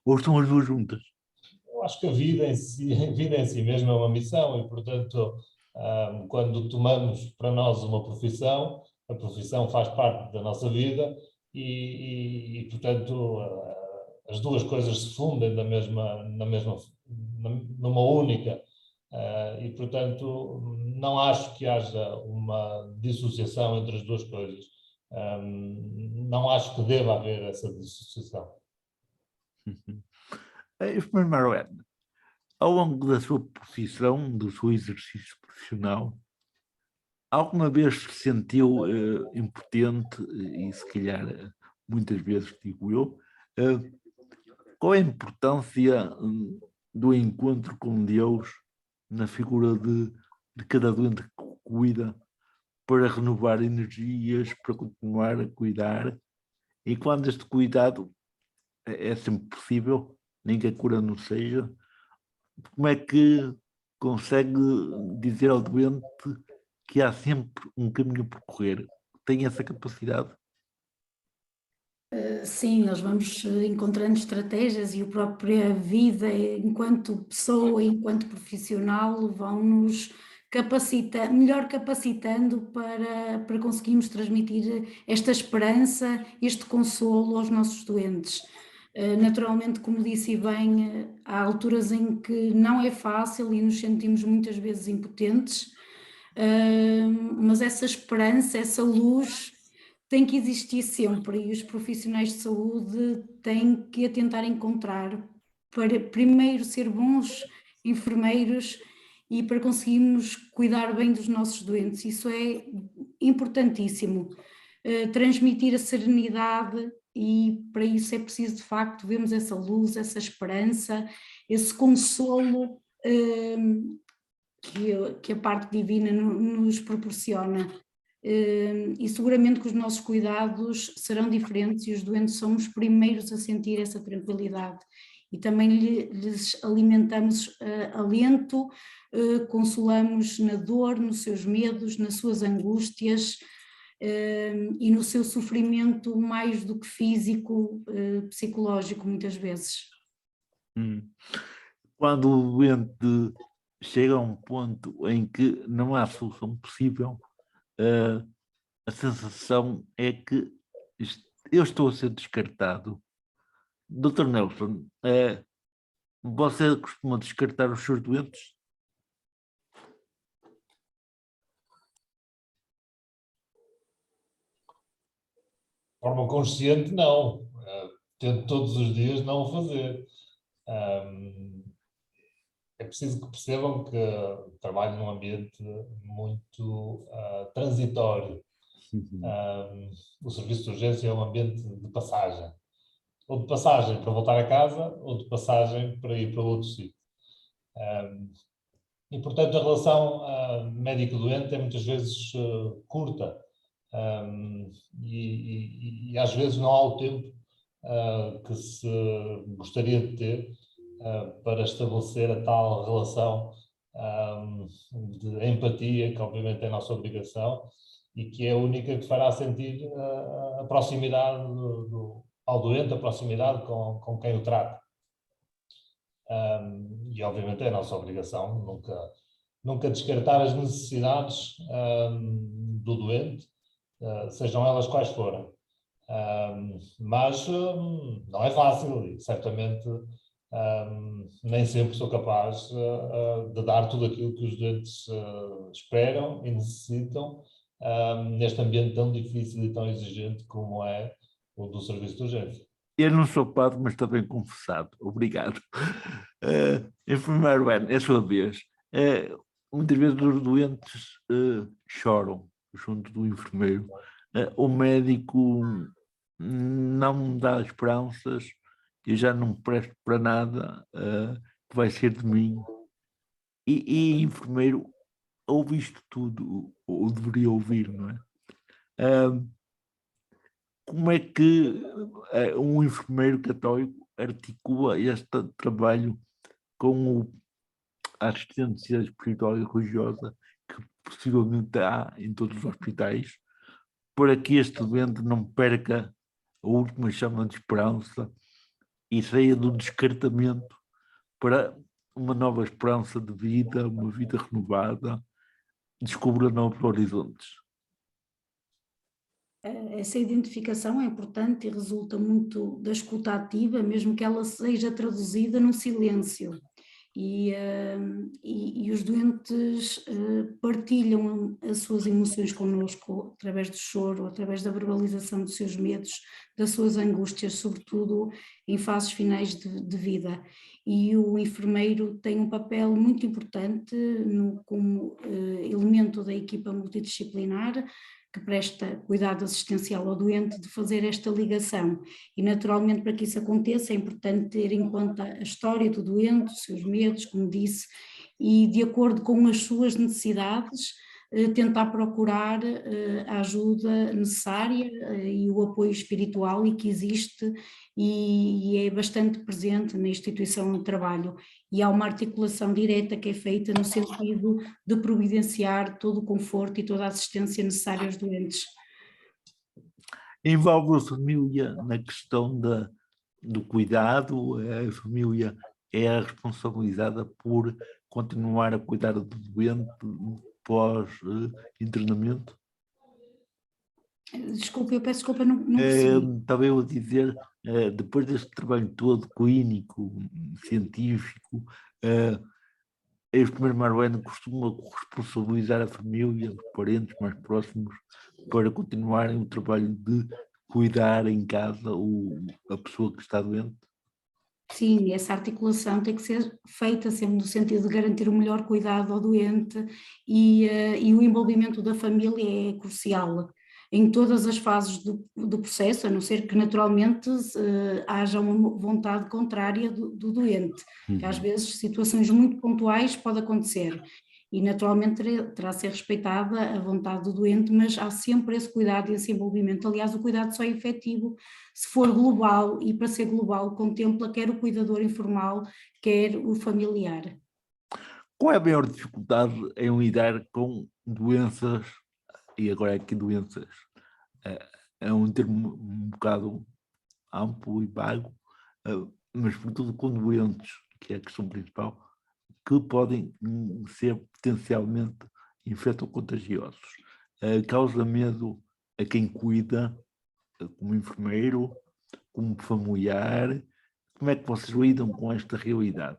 Ou estão as duas juntas? Eu acho que a vida em si mesmo é uma missão e, portanto, quando tomamos para nós uma profissão, a profissão faz parte da nossa vida portanto, as duas coisas se fundem numa única. E, portanto, não acho que haja uma dissociação entre as duas coisas. Não acho que deva haver essa dissociação. Mas, Manuel, ao longo da sua profissão, do seu exercício profissional, alguma vez se sentiu impotente, e se calhar muitas vezes, digo eu, qual é a importância do encontro com Deus na figura de cada doente que cuida, para renovar energias, para continuar a cuidar, e quando este cuidado é sempre possível, nem que a cura não seja, como é que consegue dizer ao doente que há sempre um caminho a percorrer? Tem essa capacidade? Sim, nós vamos encontrando estratégias e a própria vida, enquanto pessoa, enquanto profissional, vão-nos melhor capacitando para conseguirmos transmitir esta esperança, este consolo aos nossos doentes. Naturalmente, como disse bem, há alturas em que não é fácil e nos sentimos muitas vezes impotentes, mas essa esperança, essa luz tem que existir sempre e os profissionais de saúde têm que a tentar encontrar para primeiro ser bons enfermeiros e para conseguirmos cuidar bem dos nossos doentes. Isso é importantíssimo, transmitir a serenidade, e para isso é preciso de facto vermos essa luz, essa esperança, esse consolo que a parte divina nos proporciona. E seguramente que os nossos cuidados serão diferentes e os doentes são os primeiros a sentir essa tranquilidade. E também lhes alimentamos alento, consolamos na dor, nos seus medos, nas suas angústias e no seu sofrimento mais do que físico, psicológico muitas vezes. Quando o doente chega a um ponto em que não há solução possível, a sensação é que eu estou a ser descartado. Dr. Nelson, você costuma descartar os seus doentes? De forma consciente, não. Tento todos os dias não o fazer. É preciso que percebam que trabalho num ambiente muito transitório. O serviço de urgência é um ambiente de passagem. Ou de passagem para voltar a casa, ou de passagem para ir para outro sítio. E, portanto, a relação médico-doente é muitas vezes curta. E às vezes não há o tempo que se gostaria de ter para estabelecer a tal relação de empatia, que obviamente é a nossa obrigação, e que é a única que fará sentir a proximidade ao doente, a proximidade com quem o trata. E obviamente é a nossa obrigação nunca descartar as necessidades do doente, sejam elas quais forem. Mas não é fácil e certamente nem sempre sou capaz de dar tudo aquilo que os doentes esperam e necessitam neste ambiente tão difícil e tão exigente como é o do serviço de urgência. Eu não sou padre, mas estou bem confessado. Obrigado. Enfermeiro Ben, é a sua vez. Muitas vezes os doentes choram junto do enfermeiro. O médico não me dá esperanças, eu já não presto para nada, que vai ser de mim. E enfermeiro ouve isto tudo, ou deveria ouvir, não é? Como é que um enfermeiro católico articula este trabalho com a assistência espiritual e religiosa que possivelmente há em todos os hospitais, para que este doente não perca a última chama de esperança e saia do descartamento para uma nova esperança de vida, uma vida renovada, descubra novos horizontes? Essa identificação é importante e resulta muito da escuta ativa, mesmo que ela seja traduzida no silêncio. E os doentes partilham as suas emoções connosco através do choro, através da verbalização dos seus medos, das suas angústias, sobretudo em fases finais de vida. E o enfermeiro tem um papel muito importante como elemento da equipa multidisciplinar, que presta cuidado assistencial ao doente, de fazer esta ligação. E naturalmente, para que isso aconteça, é importante ter em conta a história do doente, os seus medos, como disse, e de acordo com as suas necessidades, tentar procurar a ajuda necessária e o apoio espiritual e que existe e é bastante presente na instituição de trabalho. E há uma articulação direta que é feita no sentido de providenciar todo o conforto e toda a assistência necessária aos doentes. Envolve a família na questão do cuidado, a família é a responsabilizada por continuar a cuidar do doente pós-internamento? Desculpa, eu peço desculpa, não percebi. Estava eu a dizer, depois deste trabalho todo clínico, científico, a enfermeira Marlene costuma responsabilizar a família, os parentes mais próximos, para continuarem o trabalho de cuidar em casa a pessoa que está doente? Sim, essa articulação tem que ser feita sempre no sentido de garantir o melhor cuidado ao doente e o envolvimento da família é crucial em todas as fases do processo, a não ser que naturalmente haja uma vontade contrária do doente, que às vezes situações muito pontuais pode acontecer e naturalmente terá de ser respeitada a vontade do doente, mas há sempre esse cuidado e esse envolvimento. Aliás, o cuidado só é efetivo se for global e para ser global contempla quer o cuidador informal, quer o familiar. Qual é a maior dificuldade em lidar com doenças, e agora aqui doenças, é um termo um bocado amplo e vago, mas sobretudo com doentes, que é a questão principal, que podem ser potencialmente infectocontagiosos. Causa medo a quem cuida, como enfermeiro, como familiar. Como é que vocês lidam com esta realidade?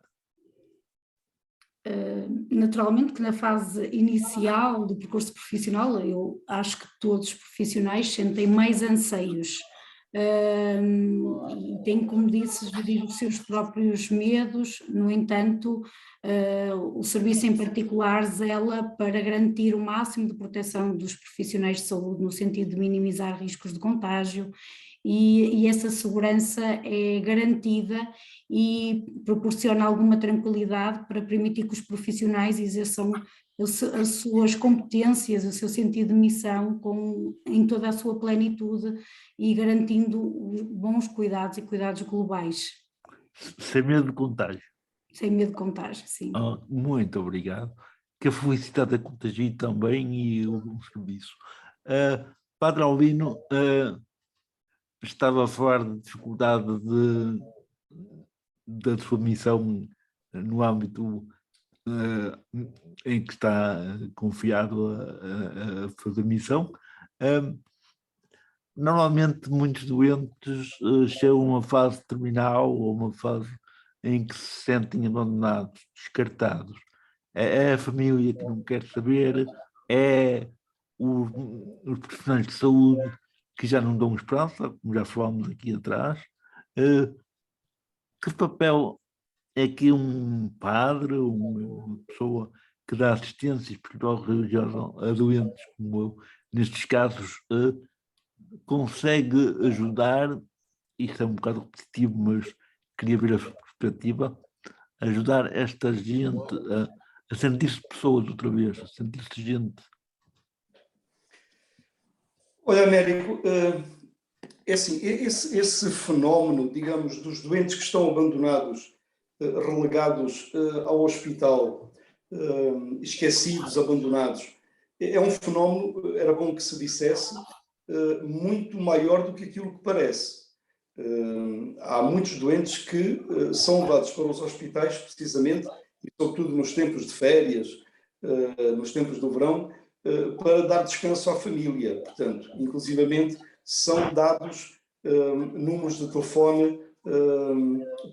Naturalmente que na fase inicial do percurso profissional, eu acho que todos os profissionais sentem mais anseios tem, como disse, gerir os seus próprios medos. No entanto, o serviço em particular zela para garantir o máximo de proteção dos profissionais de saúde no sentido de minimizar riscos de contágio, e essa segurança é garantida e proporciona alguma tranquilidade para permitir que os profissionais exerçam as suas competências, o seu sentido de missão em toda a sua plenitude e garantindo bons cuidados e cuidados globais. Sem medo de contágio. Sem medo de contágio, sim. Muito obrigado. Que a felicidade a contagie também e o serviço. Padre Aulino estava a falar de dificuldade da sua missão no âmbito em que está confiado a fazer missão. Normalmente muitos doentes chegam a uma fase terminal ou uma fase em que se sentem abandonados, descartados. É a família que não quer saber, é os profissionais de saúde que já não dão esperança, como já falámos aqui atrás. Que papel é que um padre, uma pessoa que dá assistência espiritual religiosa a doentes como eu, nestes casos, consegue ajudar, isto é um bocado repetitivo, mas queria ver a sua perspectiva, ajudar esta gente a sentir-se pessoas outra vez, a sentir-se gente? Olha, Américo, é assim, esse fenómeno, digamos, dos doentes que estão abandonados, relegados ao hospital, esquecidos, abandonados, é um fenómeno, era bom que se dissesse, muito maior do que aquilo que parece. Há muitos doentes que são levados para os hospitais precisamente, e sobretudo nos tempos de férias, nos tempos do verão, para dar descanso à família. Portanto, inclusivamente, são dados números de telefone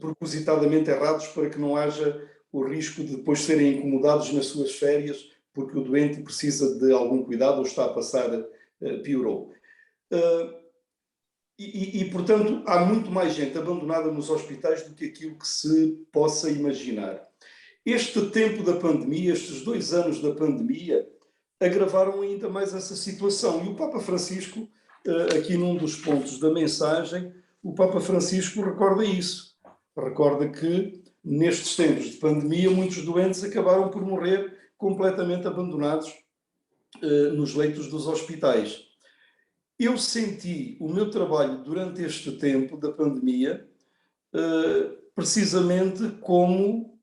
propositadamente errados para que não haja o risco de depois serem incomodados nas suas férias porque o doente precisa de algum cuidado ou está a passar, piorou. Portanto, há muito mais gente abandonada nos hospitais do que aquilo que se possa imaginar. Este tempo da pandemia, estes 2 anos da pandemia, agravaram ainda mais essa situação. E o Papa Francisco, aqui num dos pontos da mensagem, o Papa Francisco recorda isso. Recorda que, nestes tempos de pandemia, muitos doentes acabaram por morrer completamente abandonados nos leitos dos hospitais. Eu senti o meu trabalho durante este tempo da pandemia precisamente como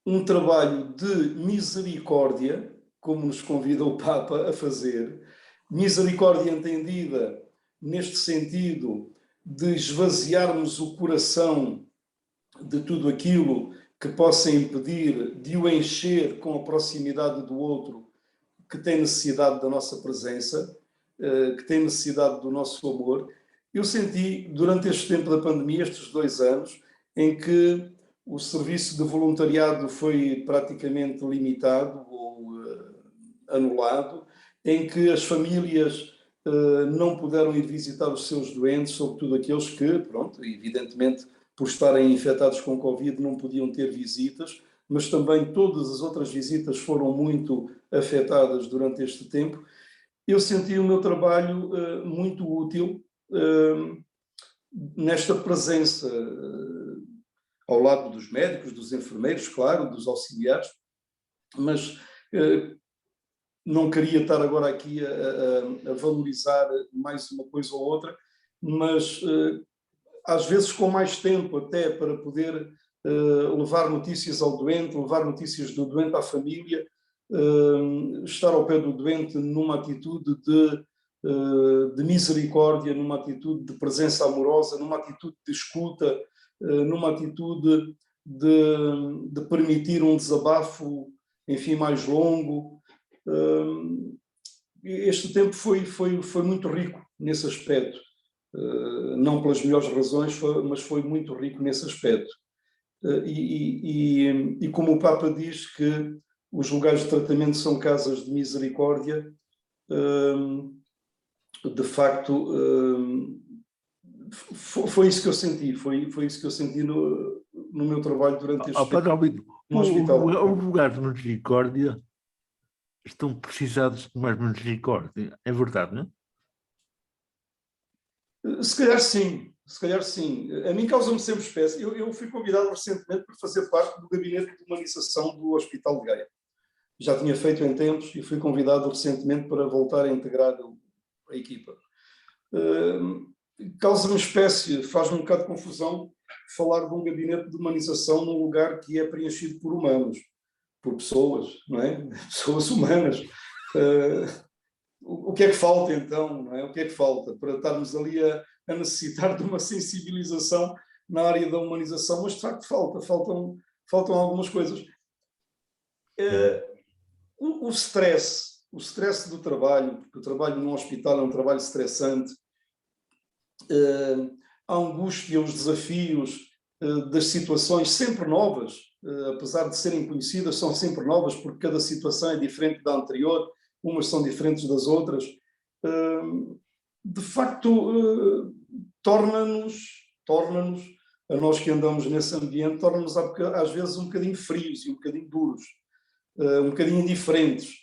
um trabalho de misericórdia, como nos convida o Papa a fazer, misericórdia entendida neste sentido de esvaziarmos o coração de tudo aquilo que possa impedir de o encher com a proximidade do outro que tem necessidade da nossa presença, que tem necessidade do nosso amor. Eu senti, durante este tempo da pandemia, estes 2 anos, em que o serviço de voluntariado foi praticamente limitado ou anulado, em que as famílias não puderam ir visitar os seus doentes, sobretudo aqueles que, pronto, evidentemente, por estarem infectados com Covid, não podiam ter visitas, mas também todas as outras visitas foram muito afetadas durante este tempo. Eu senti o meu trabalho muito útil nesta presença ao lado dos médicos, dos enfermeiros, claro, dos auxiliares, mas não queria estar agora aqui a valorizar mais uma coisa ou outra, mas às vezes com mais tempo até para poder levar notícias ao doente, levar notícias do doente à família, estar ao pé do doente numa atitude de misericórdia, numa atitude de presença amorosa, numa atitude de escuta, numa atitude de permitir um desabafo, enfim, mais longo. Este tempo foi muito rico nesse aspecto, não pelas melhores razões, mas foi muito rico nesse aspecto. E como o Papa diz que os lugares de tratamento são casas de misericórdia, de facto, foi isso que eu senti, foi isso que eu senti no meu trabalho durante este tempo Padre Albino, no hospital. os lugares de misericórdia estão precisados de mais misericórdia, é verdade, não é? Se calhar sim, se calhar sim. A mim causa-me sempre espécie. Eu fui convidado recentemente para fazer parte do gabinete de humanização do Hospital de Gaia. Já tinha feito em tempos e fui convidado recentemente para voltar a integrar a equipa. Causa-me espécie, faz-me um bocado de confusão falar de um gabinete de humanização num lugar que é preenchido por humanos, por pessoas, não é? Pessoas humanas. O que é que falta então, não é? O que é que falta para estarmos ali a necessitar de uma sensibilização na área da humanização? Mas de facto faltam algumas coisas. O stress do trabalho, porque o trabalho num hospital é um trabalho estressante, a angústia, os desafios das situações sempre novas, apesar de serem conhecidas, são sempre novas, porque cada situação é diferente da anterior, umas são diferentes das outras. De facto, torna-nos, a nós que andamos nesse ambiente, torna-nos às vezes um bocadinho frios e um bocadinho duros, um bocadinho indiferentes.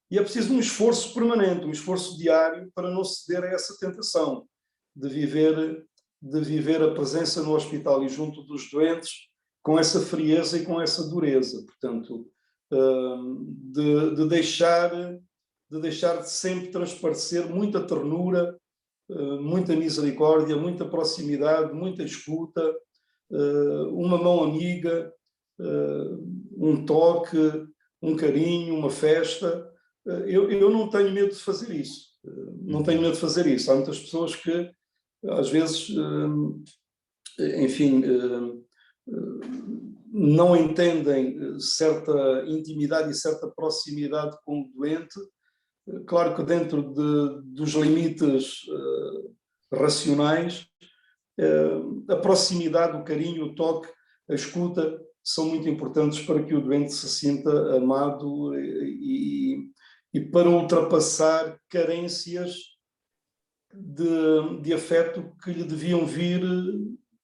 E é preciso um esforço permanente, um esforço diário para não ceder a essa tentação de viver a presença no hospital e junto dos doentes com essa frieza e com essa dureza. Portanto, de deixar de sempre transparecer muita ternura, muita misericórdia, muita proximidade, muita escuta, uma mão amiga, um toque, um carinho, uma festa. Eu não tenho medo de fazer isso. Não tenho medo de fazer isso. Há muitas pessoas que, às vezes, enfim, não entendem certa intimidade e certa proximidade com o doente. Claro que dentro dos limites racionais, a proximidade, o carinho, o toque, a escuta são muito importantes para que o doente se sinta amado e para ultrapassar carências de afeto que lhe deviam vir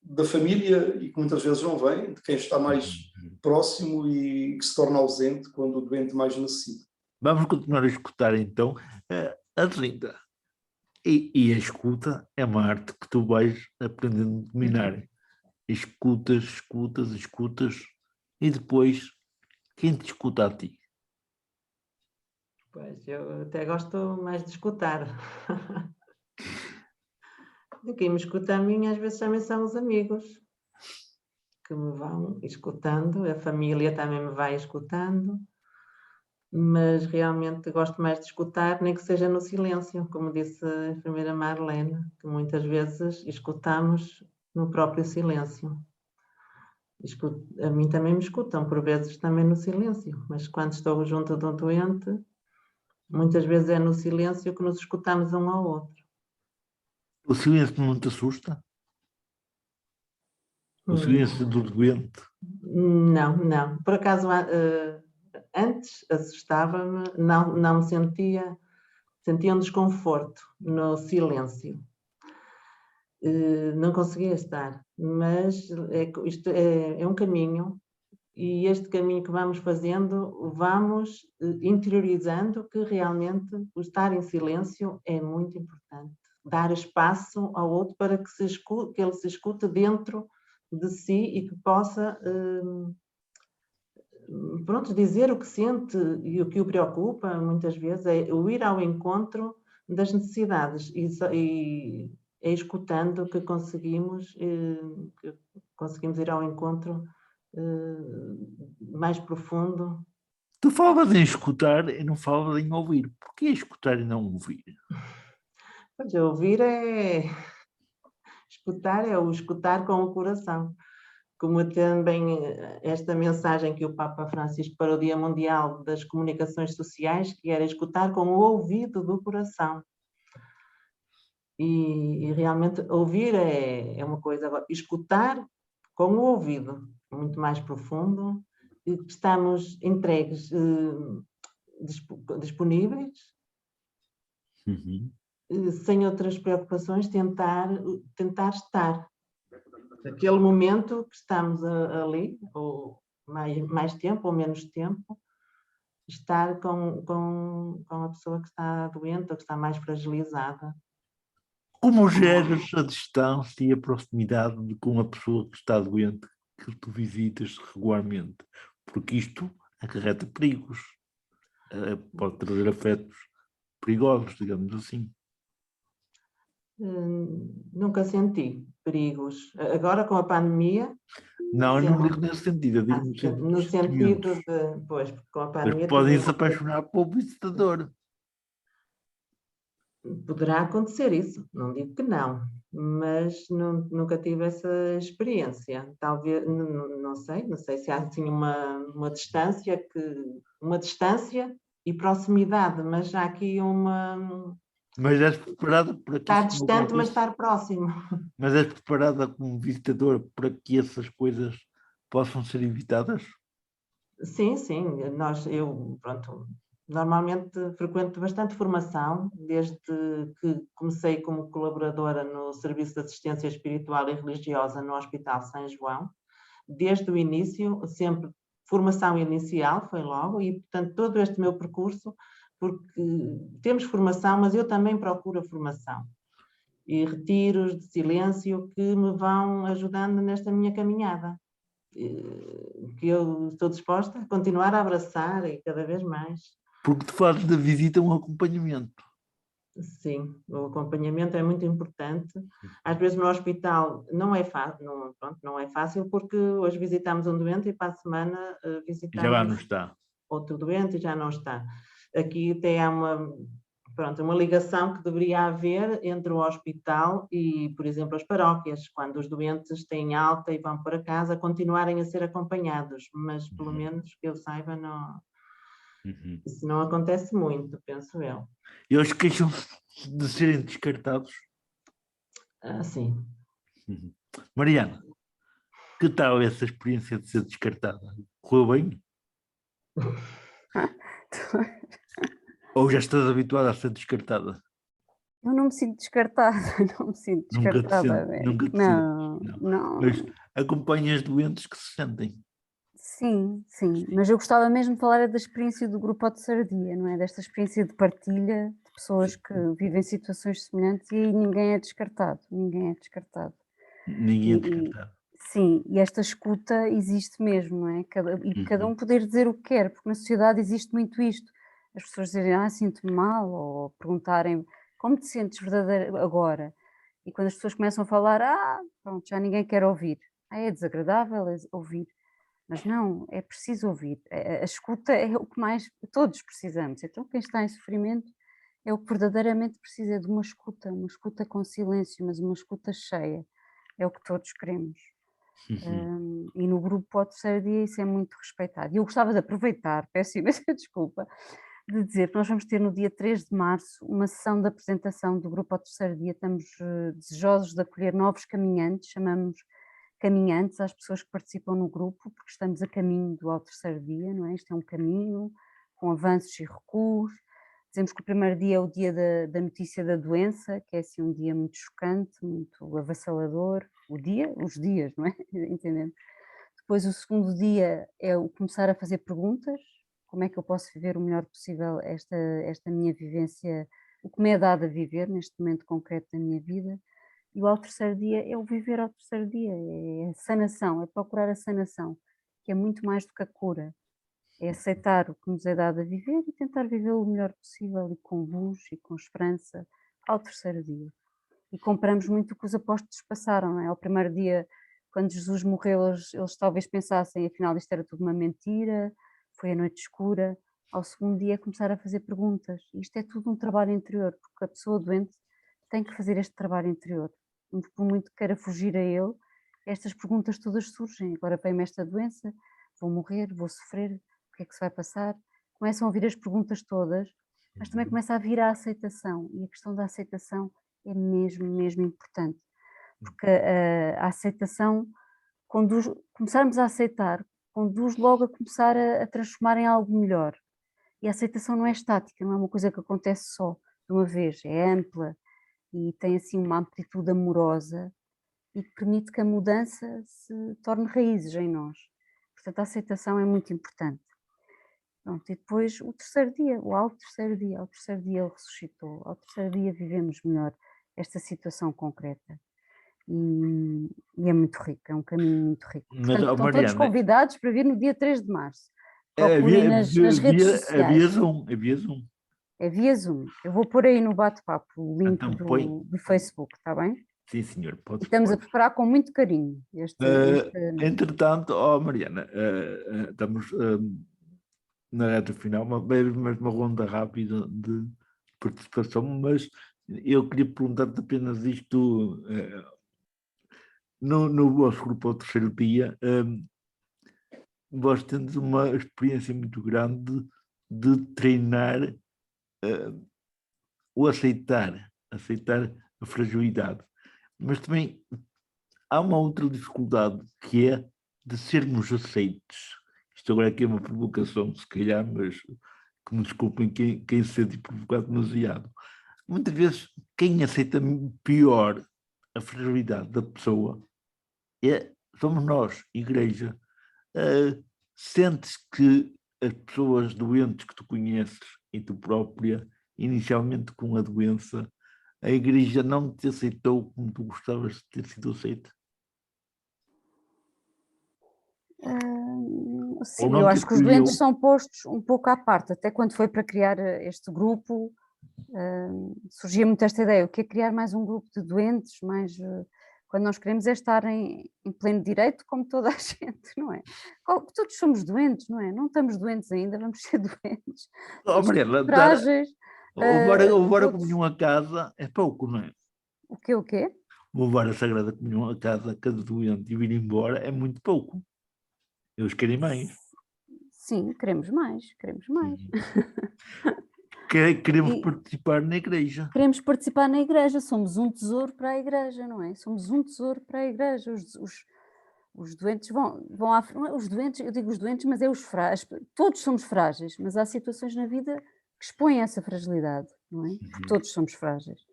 da família e que muitas vezes não vêm, de quem está mais próximo e que se torna ausente quando o doente mais necessita. Vamos continuar a escutar então. Adelinda, e a escuta é uma arte que tu vais aprendendo a dominar. Escutas, e depois quem te escuta a ti? Pois, eu até gosto mais de escutar. De quem me escuta a mim, às vezes também são os amigos que me vão escutando, a família também me vai escutando, mas realmente gosto mais de escutar, nem que seja no silêncio, como disse a enfermeira Marlene, que muitas vezes escutamos no próprio silêncio. A mim também me escutam, por vezes também no silêncio, mas quando estou junto de um doente, muitas vezes é no silêncio que nos escutamos um ao outro. O silêncio não te assusta? O silêncio do doente? Não. Por acaso, antes assustava-me, não me sentia um desconforto no silêncio. Não conseguia estar, mas isto é um caminho, e este caminho que vamos fazendo, vamos interiorizando que realmente o estar em silêncio é muito importante. Dar espaço ao outro para que ele se escute dentro de si e que possa dizer o que sente e o que o preocupa. Muitas vezes é o ir ao encontro das necessidades e é escutando que conseguimos ir ao encontro mais profundo. Tu falas em escutar e não falas em ouvir. Por que escutar e não ouvir? Pois, ouvir escutar é o escutar com o coração. Como também esta mensagem que o Papa Francisco para o Dia Mundial das Comunicações Sociais, que era escutar com o ouvido do coração. E realmente ouvir é uma coisa, agora escutar com o ouvido, muito mais profundo, e estamos entregues, disponíveis, sem outras preocupações, tentar estar. Aquele momento que estamos ali, ou mais tempo ou menos tempo, estar com a pessoa que está doente ou que está mais fragilizada. Como geres a distância e a proximidade com a pessoa que está doente, que tu visitas regularmente? Porque isto acarreta perigos. Pode trazer afetos perigosos, digamos assim. Nunca senti perigos. Agora, com a pandemia... Não, eu não digo nesse sentido, eu digo no sentido de... Pois, com a pandemia... Mas podem se apaixonar pelo visitador. Poderá acontecer isso, não digo que não, mas nunca tive essa experiência. Talvez, não sei se há assim uma distância e proximidade, mas há aqui uma... Mas és preparada para que estar distante, mas estar próximo. Mas és preparada como visitador para que essas coisas possam ser evitadas? Sim, eu normalmente frequento bastante formação, desde que comecei como colaboradora no Serviço de Assistência Espiritual e Religiosa no Hospital São João. Desde o início, sempre formação inicial, foi logo, e portanto todo este meu percurso, porque temos formação, mas eu também procuro a formação. E retiros de silêncio que me vão ajudando nesta minha caminhada. Que eu estou disposta a continuar a abraçar e cada vez mais. Porque tu fazes da visita um acompanhamento. Sim, o acompanhamento é muito importante. Às vezes no hospital não é fácil, não é fácil, porque hoje visitamos um doente e para a semana visitamos já lá não está. Outro doente e já não está. Aqui até há uma ligação que deveria haver entre o hospital e, por exemplo, as paróquias, quando os doentes têm alta e vão para casa, continuarem a ser acompanhados, mas pelo menos que eu saiba, não, isso não acontece muito, penso eu. E eles queixam-se de serem descartados? Sim. Mariana, que tal essa experiência de ser descartada? Correu bem? Ou já estás habituada a ser descartada? Eu não me sinto descartada, não me sinto descartada. Nunca te não. Mas acompanhas doentes que se sentem. Sim, mas eu gostava mesmo de falar da experiência do grupo ao terceiro dia, não é? Desta experiência de partilha de pessoas que vivem situações semelhantes e aí ninguém é descartado. Ninguém é descartado. Sim, e esta escuta existe mesmo, não é? Cada um poder dizer o que quer, porque na sociedade existe muito isto. As pessoas dizerem, sinto-me mal, ou perguntarem, como te sentes verdadeiro agora? E quando as pessoas começam a falar, pronto, já ninguém quer ouvir. É desagradável ouvir. Mas não, é preciso ouvir. A escuta é o que mais todos precisamos. Então quem está em sofrimento é o que verdadeiramente precisa de uma escuta com silêncio, mas uma escuta cheia. É o que todos queremos. E no grupo ao terceiro dia isso é muito respeitado. E eu gostava de aproveitar, peço imensa desculpa, de dizer que nós vamos ter no dia 3 de março uma sessão de apresentação do grupo ao terceiro dia. Estamos desejosos de acolher novos caminhantes, chamamos caminhantes às pessoas que participam no grupo, porque estamos a caminho do ao terceiro dia, não é? Isto é um caminho com avanços e recuos. Dizemos que o primeiro dia é o dia da notícia da doença, que é assim um dia muito chocante, muito avassalador. Os dias, não é? Entendendo? Depois o segundo dia é o começar a fazer perguntas, como é que eu posso viver o melhor possível esta minha vivência, o que me é dado a viver neste momento concreto da minha vida. E o ao terceiro dia é o viver ao terceiro dia, é a sanação, é procurar a sanação, que é muito mais do que a cura. É aceitar o que nos é dado a viver e tentar vivê-lo o melhor possível e com luz e com esperança ao terceiro dia. E comparamos muito o que os apóstolos passaram, não é? Ao primeiro dia, quando Jesus morreu, eles talvez pensassem, afinal isto era tudo uma mentira, foi a noite escura. Ao segundo dia começar a fazer perguntas. Isto é tudo um trabalho interior, porque a pessoa doente tem que fazer este trabalho interior. Por muito que queira fugir a ele, estas perguntas todas surgem. Agora vem-me esta doença, vou morrer, vou sofrer, o que é que se vai passar? Começam a vir as perguntas todas, mas também começa a vir a aceitação. E a questão da aceitação é mesmo importante. Porque a aceitação, começarmos a aceitar, conduz logo a começar a transformar em algo melhor. E a aceitação não é estática, não é uma coisa que acontece só de uma vez, é ampla, e tem assim uma amplitude amorosa e que permite que a mudança se torne raízes em nós. Portanto, a aceitação é muito importante. Pronto, e depois o terceiro dia, ao terceiro dia ele ressuscitou, ao terceiro dia vivemos melhor esta situação concreta. E é muito rico, é um caminho muito rico. Mas, Portanto, estão todos Mariana, convidados para vir no dia 3 de março. Procurem nas redes sociais. havia Zoom. É via Zoom. Eu vou pôr aí no bate-papo o link Então, põe. do Facebook, está bem? Sim, senhor. E estamos a preparar com muito carinho este Entretanto, Mariana, estamos na reta final, mas uma ronda rápida de participação, mas eu queria perguntar-te apenas isto. No vosso grupo ao terceiro dia, vós tendes uma experiência muito grande de treinar o aceitar a fragilidade. Mas também há uma outra dificuldade, que é de sermos aceites. Isto agora aqui é uma provocação, se calhar, mas que me desculpem quem se sente provocado demasiado. Muitas vezes, quem aceita pior a fragilidade da pessoa somos nós, igreja. Sentes que as pessoas doentes que tu conheces e tu própria, inicialmente com a doença, a igreja não te aceitou como tu gostavas de ter sido aceita? Sim, eu acho que os doentes são postos um pouco à parte. Até quando foi para criar este grupo, surgia muito esta ideia: o que é criar mais um grupo de doentes, quando nós queremos é estar em pleno direito, como toda a gente, não é? Todos somos doentes, não é? Não estamos doentes ainda, vamos ser doentes. Mariana, frágeis. Levar a comunhão a casa é pouco, não é? O quê? Levar a Sagrada Comunhão a casa, cada doente, e vir embora é muito pouco. Eles querem mais. Sim, queremos mais. Queremos participar na igreja. Queremos participar na igreja, somos um tesouro para a igreja, não é? Somos um tesouro para a igreja. Os doentes vão à frente, os doentes, eu digo os doentes, mas é os frágeis. Todos somos frágeis, mas há situações na vida que expõem essa fragilidade, não é? Porque todos somos frágeis.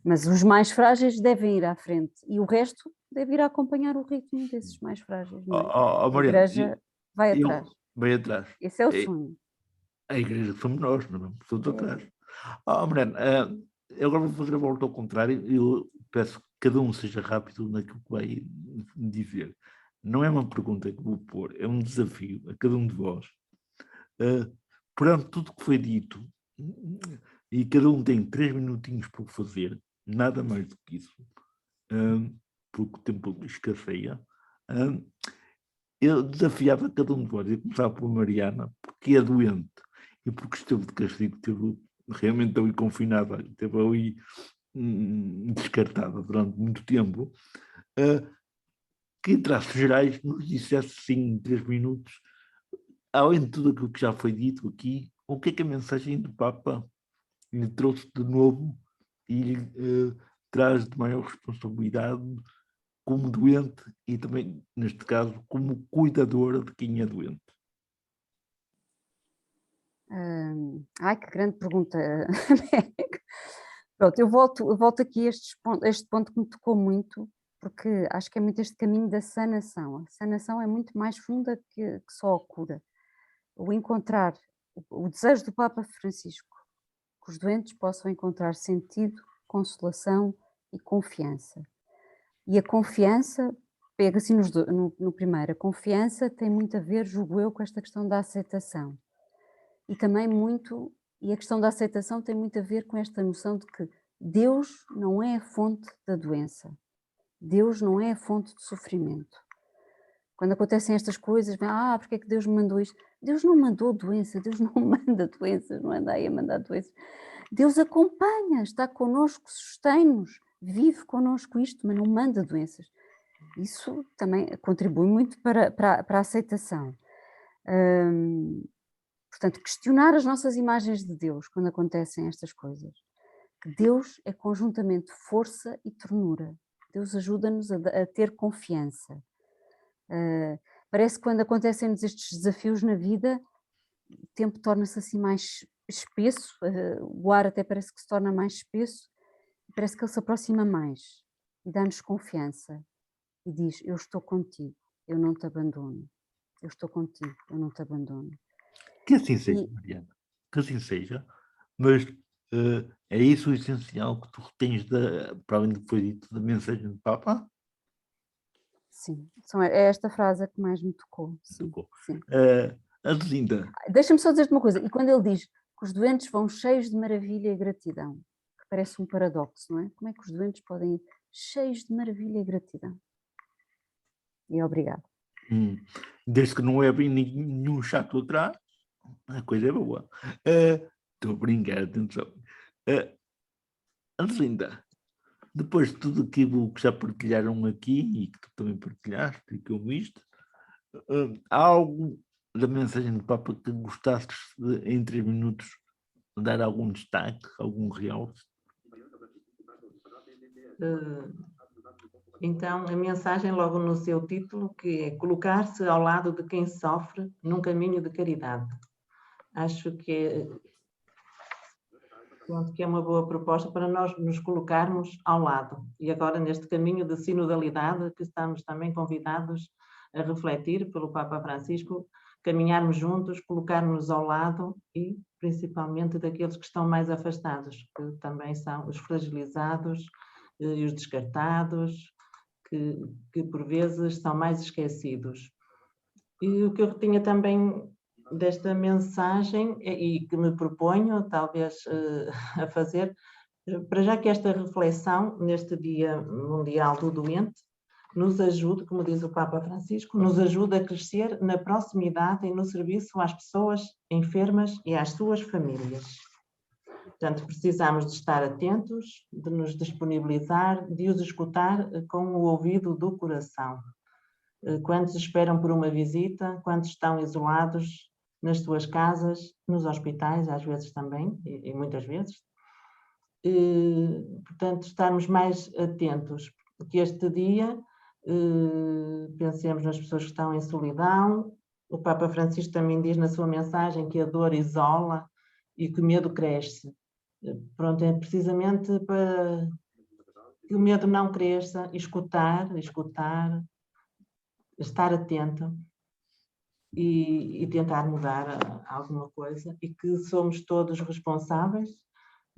Mas os mais frágeis devem ir à frente e o resto deve ir a acompanhar o ritmo desses mais frágeis, não é? Mariana, a igreja vai atrás. Vai atrás. Esse é o sonho. A igreja somos nós, não vamos todos atrás. Mariana, eu agora vou fazer a volta ao contrário e eu peço que cada um seja rápido naquilo que vai dizer. Não é uma pergunta que vou pôr, é um desafio a cada um de vós. Perante tudo que foi dito, e cada um tem 3 minutinhos para o fazer, nada mais do que isso, porque o tempo escasseia, eu desafiava cada um de vós, eu começava pela Mariana, porque é doente e porque esteve de castigo, esteve realmente ali confinada, esteve ali descartada durante muito tempo, que em traços gerais nos dissesse sim em 3 minutos, além de tudo aquilo que já foi dito aqui, o que é que a mensagem do Papa lhe trouxe de novo e traz de maior responsabilidade como doente e também, neste caso, como cuidadora de quem é doente? Que grande pergunta. Pronto, eu volto aqui a este ponto que me tocou muito, porque acho que é muito este caminho da sanação. A sanação é muito mais funda que só a cura. O encontrar, o desejo do Papa Francisco, que os doentes possam encontrar sentido, consolação e confiança. E a confiança, pega-se no primeiro, a confiança tem muito a ver, julgo eu, com esta questão da aceitação. E também e a questão da aceitação tem muito a ver com esta noção de que Deus não é a fonte da doença. Deus não é a fonte do sofrimento. Quando acontecem estas coisas, porque é que Deus me mandou isto? Deus não mandou doença, Deus não manda doenças, não anda aí a mandar doenças. Deus acompanha, está connosco, sustém-nos, vive connosco isto, mas não manda doenças. Isso também contribui muito para a aceitação. Portanto, questionar as nossas imagens de Deus quando acontecem estas coisas. Que Deus é conjuntamente força e ternura. Deus ajuda-nos a ter confiança. Parece que quando acontecem-nos estes desafios na vida, o tempo torna-se assim mais espesso, o ar até parece que se torna mais espesso. parece que ele se aproxima mais e dá-nos confiança e diz: eu estou contigo, eu não te abandono. Eu estou contigo, eu não te abandono. Que assim seja, Mariana, que assim seja, mas é isso o essencial que tu retens, para além do que foi dito, da mensagem do Papa? Sim, é esta frase que mais me tocou. Sim, Tocou. sim. Adelinda. Deixa-me só dizer-te uma coisa, e quando ele diz que os doentes vão cheios de maravilha e gratidão, que parece um paradoxo, não é? Como é que os doentes podem ir cheios de maravilha e gratidão? E obrigado. Desde que não é bem nenhum chato atrás, a coisa é boa. Estou a brincar, atenção. Adelinda, depois de tudo aquilo que já partilharam aqui e que tu também partilhaste e que eu viste, há algo da mensagem do Papa que gostasses de, em 3 minutos, dar algum destaque, algum realce? Então, a mensagem logo no seu título, que é colocar-se ao lado de quem sofre num caminho de caridade. Acho que é uma boa proposta para nós nos colocarmos ao lado. E agora, neste caminho de sinodalidade, que estamos também convidados a refletir pelo Papa Francisco, caminharmos juntos, colocarmos ao lado e, principalmente, daqueles que estão mais afastados, que também são os fragilizados e os descartados, que por vezes são mais esquecidos. E o que eu retinha também desta mensagem e que me proponho talvez a fazer, para já que esta reflexão neste Dia Mundial do Doente nos ajude, como diz o Papa Francisco, nos ajude a crescer na proximidade e no serviço às pessoas enfermas e às suas famílias. Portanto, precisamos de estar atentos, de nos disponibilizar, de os escutar com o ouvido do coração. Quantos esperam por uma visita, quantos estão isolados nas suas casas, nos hospitais, às vezes também, e muitas vezes. Portanto, estarmos mais atentos, que este dia pensemos nas pessoas que estão em solidão. O Papa Francisco também diz na sua mensagem que a dor isola e que o medo cresce. Pronto, é precisamente para que o medo não cresça, escutar, estar atento e tentar mudar alguma coisa, e que somos todos responsáveis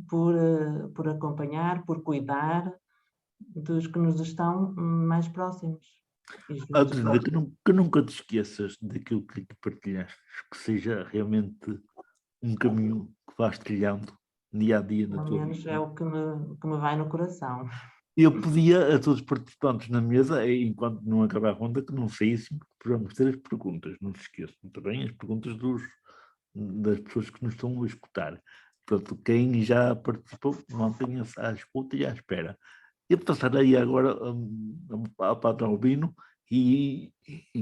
por acompanhar, por cuidar dos que nos estão mais próximos. Adelinda, que nunca te esqueças daquilo que partilhaste, que seja realmente um caminho que vais trilhando dia a dia na tua vida. Pelo menos é o que me vai no coração. Eu pedia a todos os participantes na mesa, enquanto não acabar a ronda, que não saíssem, porque vamos ter as perguntas, não se esqueçam também, as perguntas das pessoas que nos estão a escutar. Portanto, quem já participou, mantenha-se à escuta e à espera. Eu passarei agora ao Padre Albino e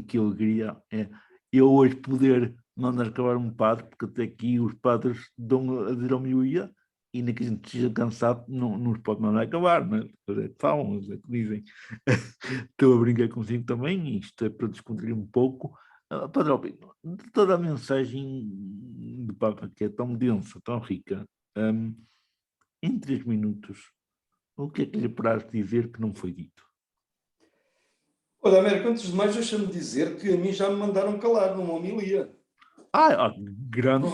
que alegria é eu hoje poder mandar acabar um padre, porque até aqui os padres dão a dizer ao meio-dia, e ainda que a gente esteja cansado, não nos pode mandar acabar, não é? É que falam, é que dizem. Estou a brincar consigo também, isto é para descontrair um pouco. Padre Albino, de toda a mensagem do Papa, que é tão densa, tão rica, em 3 minutos, o que é que lhe poderás dizer que não foi dito? Olha, Américo, antes de mais, deixa-me dizer que a mim já me mandaram calar numa homilia. Grande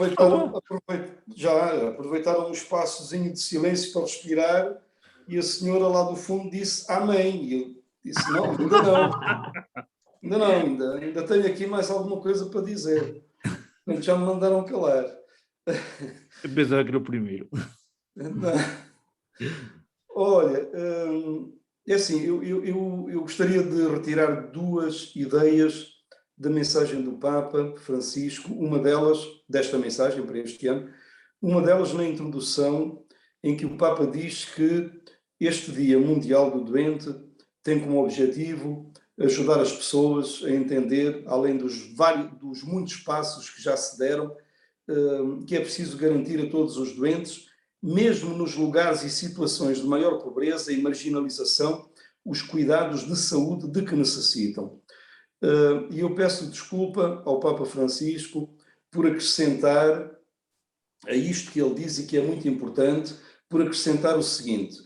aproveitaram um espaçozinho de silêncio para respirar, e a senhora lá do fundo disse amém. E eu disse, não, ainda não. Ainda tenho aqui mais alguma coisa para dizer. Portanto, já me mandaram calar. Eu pensava que era o primeiro. Não. Olha, é assim, eu gostaria de retirar 2 ideias da mensagem do Papa Francisco, uma delas, desta mensagem para este ano, uma delas na introdução, em que o Papa diz que este Dia Mundial do Doente tem como objetivo ajudar as pessoas a entender, além dos muitos passos que já se deram, que é preciso garantir a todos os doentes, mesmo nos lugares e situações de maior pobreza e marginalização, os cuidados de saúde de que necessitam. E eu peço desculpa ao Papa Francisco por acrescentar a isto que ele diz e que é muito importante, por acrescentar o seguinte: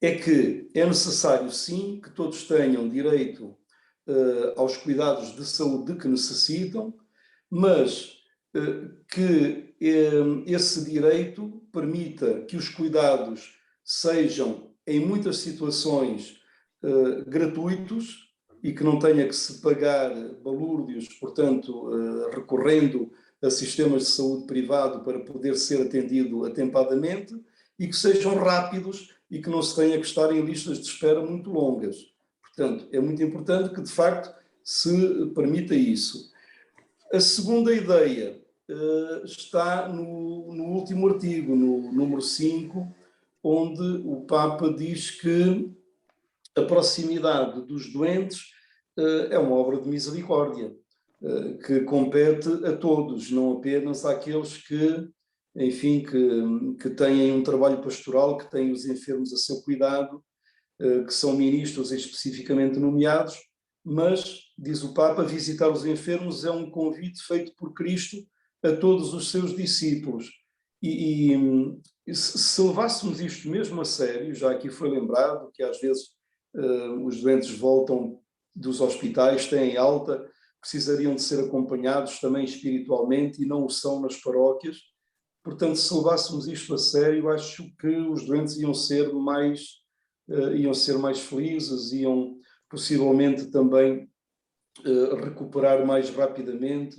é que é necessário, sim, que todos tenham direito aos cuidados de saúde de que necessitam, mas que esse direito permita que os cuidados sejam, em muitas situações, gratuitos e que não tenha que se pagar balúrdios, portanto, recorrendo a sistemas de saúde privado para poder ser atendido atempadamente, e que sejam rápidos e que não se tenha que estar em listas de espera muito longas. Portanto, é muito importante que, de facto, se permita isso. A segunda ideia está no último artigo, no número 5, onde o Papa diz que a proximidade dos doentes é uma obra de misericórdia, que compete a todos, não apenas àqueles que, enfim, que têm um trabalho pastoral, que têm os enfermos a seu cuidado, que são ministros especificamente nomeados, mas, diz o Papa, visitar os enfermos é um convite feito por Cristo a todos os seus discípulos. E se levássemos isto mesmo a sério, já aqui foi lembrado que às vezes os doentes voltam dos hospitais, têm alta, precisariam de ser acompanhados também espiritualmente e não o são nas paróquias. Portanto, se levássemos isto a sério, acho que os doentes iam ser mais felizes, iam possivelmente também recuperar mais rapidamente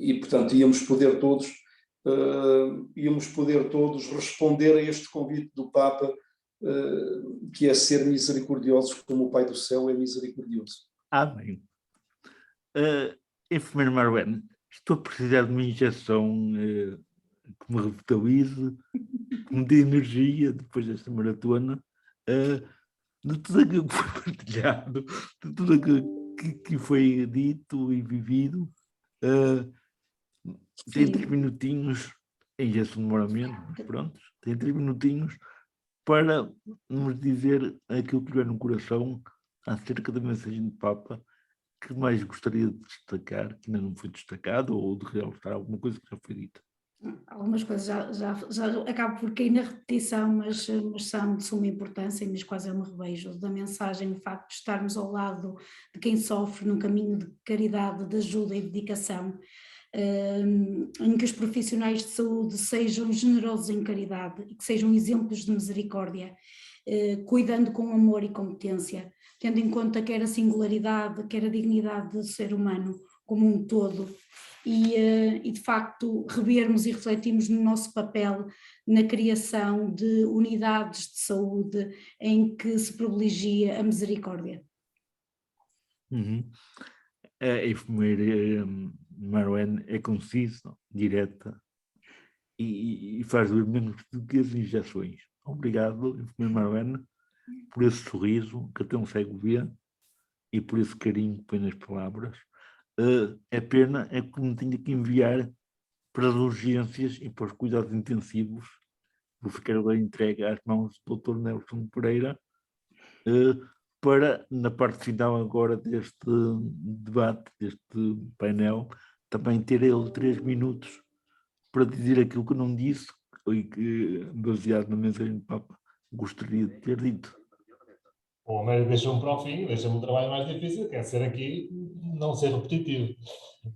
e, portanto, íamos poder todos responder a este convite do Papa, que é ser misericordiosos como o Pai do Céu é misericordioso. Amém. Enfermeiro Marwen, estou a precisar de uma injeção que me revitalize, que me dê energia depois desta maratona, de tudo aquilo que foi partilhado, de tudo aquilo que foi dito e vivido. Tem 3 minutinhos, a injeção demora menos, mas pronto, tem 3 minutinhos para nos dizer aquilo que lhe é no coração acerca da mensagem do Papa, que mais gostaria de destacar, que ainda não foi destacado, ou de realçar alguma coisa que já foi dita. Algumas coisas já acabo por cair na repetição, mas são de suma importância, mas quase eu me revejo da mensagem, o facto de estarmos ao lado de quem sofre num caminho de caridade, de ajuda e dedicação, em que os profissionais de saúde sejam generosos em caridade e que sejam exemplos de misericórdia, cuidando com amor e competência, tendo em conta quer a singularidade, quer a dignidade do ser humano como um todo, e de facto revermos e refletirmos no nosso papel na criação de unidades de saúde em que se privilegia a misericórdia. A enfermeira Marwen é concisa, direta e faz doer menos do que as injeções. Obrigado, enfermeira Marwen, por esse sorriso que até um cego vê e por esse carinho que põe nas palavras. É pena é que me tenho que enviar para as urgências e para os cuidados intensivos. Vou ficar bem entregue às mãos do Dr. Nelson Pereira para, na parte final agora deste debate, deste painel, também ter ele 3 minutos para dizer aquilo que não disse e que, baseado na mensagem do Papa, gostaria de ter dito. O Amélia deixou-me para o fim, deixa-me um trabalho mais difícil, que é ser aqui, não ser repetitivo.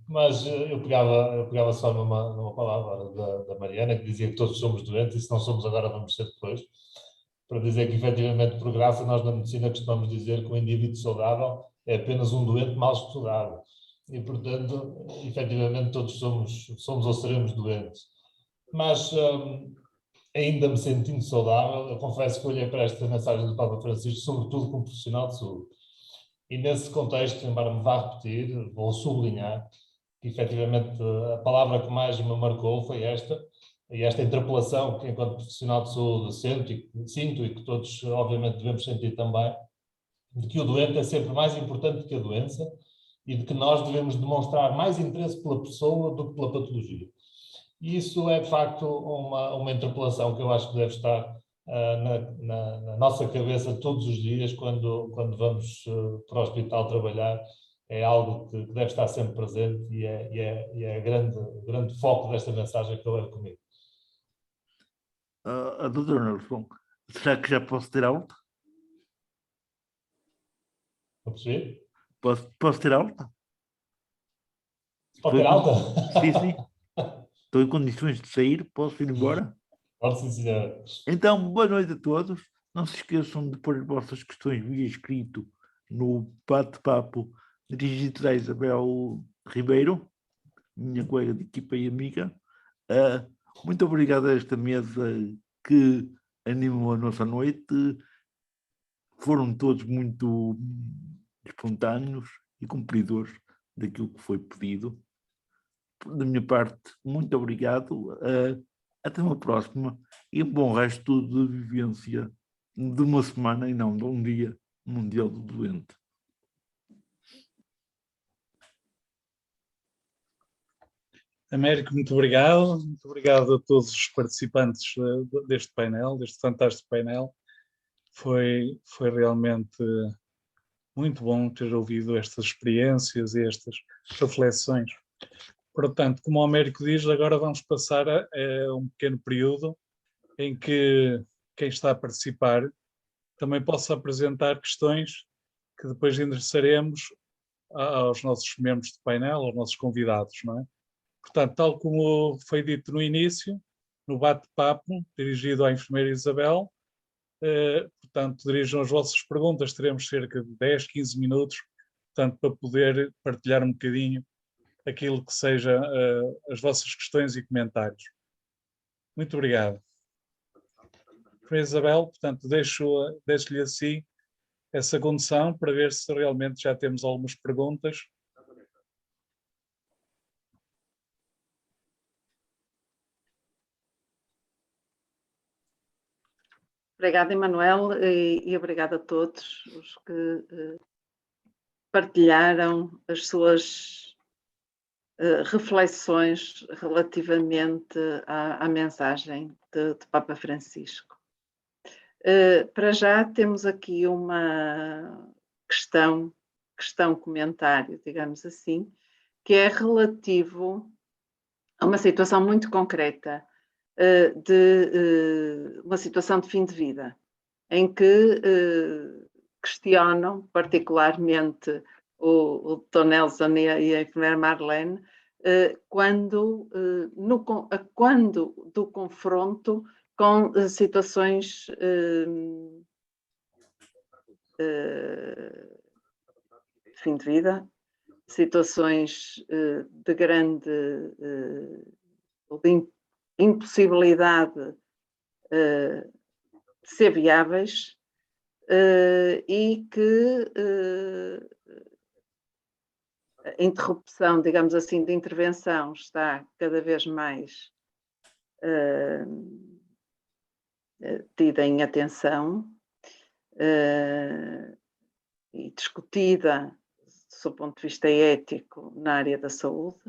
Mas eu pegava só numa palavra da Mariana, que dizia que todos somos doentes, e se não somos agora, vamos ser depois. Para dizer que, efetivamente, por graça, nós na medicina costumamos dizer que o indivíduo saudável é apenas um doente mal estudado. E, portanto, efetivamente, todos somos ou seremos doentes. Mas, ainda me sentindo saudável, eu confesso que olhei para esta mensagem do Papa Francisco, sobretudo como profissional de saúde. E nesse contexto, embora me vá repetir, vou sublinhar que, efetivamente, a palavra que mais me marcou foi esta, e esta interpelação que, enquanto profissional de saúde, sinto e que todos, obviamente, devemos sentir também, de que o doente é sempre mais importante que a doença e de que nós devemos demonstrar mais interesse pela pessoa do que pela patologia. E isso é, de facto, uma interpelação que eu acho que deve estar na nossa cabeça todos os dias quando vamos para o hospital trabalhar. É algo que deve estar sempre presente e é grande foco desta mensagem que eu levo comigo. Dr. Nelson, Será que já posso ter alta? Não percebi? Posso ter alta? Pode ter alta? Sim, sim. Estou em condições de sair, posso ir embora? Pode sim, senhor. Então, boa noite a todos. Não se esqueçam de pôr as vossas questões via escrito no bate-papo dirigido à Isabel Ribeiro, minha colega de equipa e amiga. Muito obrigado a esta mesa que animou a nossa noite. Foram todos muito espontâneos e cumpridores daquilo que foi pedido. Da minha parte, muito obrigado. Até uma próxima e um bom resto de vivência de uma semana e não de um dia mundial do doente. Américo, muito obrigado. Muito obrigado a todos os participantes deste painel, deste fantástico painel. Foi realmente muito bom ter ouvido estas experiências e estas reflexões. Portanto, como o Américo diz, agora vamos passar a um pequeno período em que quem está a participar também possa apresentar questões que depois endereçaremos aos nossos membros do painel, aos nossos convidados, não é? Portanto, tal como foi dito no início, no bate-papo dirigido à enfermeira Isabel, portanto, dirijam as vossas perguntas, teremos cerca de 10, 15 minutos, portanto, para poder partilhar um bocadinho aquilo que seja as vossas questões e comentários. Muito obrigado. Enfermeira Isabel, portanto, deixo-lhe assim essa condição para ver se realmente já temos algumas perguntas. Obrigada, Emanuel, e obrigada a todos os que partilharam as suas reflexões relativamente à mensagem de Papa Francisco. Para já temos aqui uma questão-comentário, digamos assim, que é relativo a uma situação muito concreta de uma situação de fim de vida, em que questionam particularmente o Dr. Nelson e a enfermeira Marlene quando do confronto com situações de fim de vida, situações de grande de impossibilidade de ser viáveis e que a interrupção, digamos assim, de intervenção está cada vez mais tida em atenção e discutida do ponto de vista ético na área da saúde,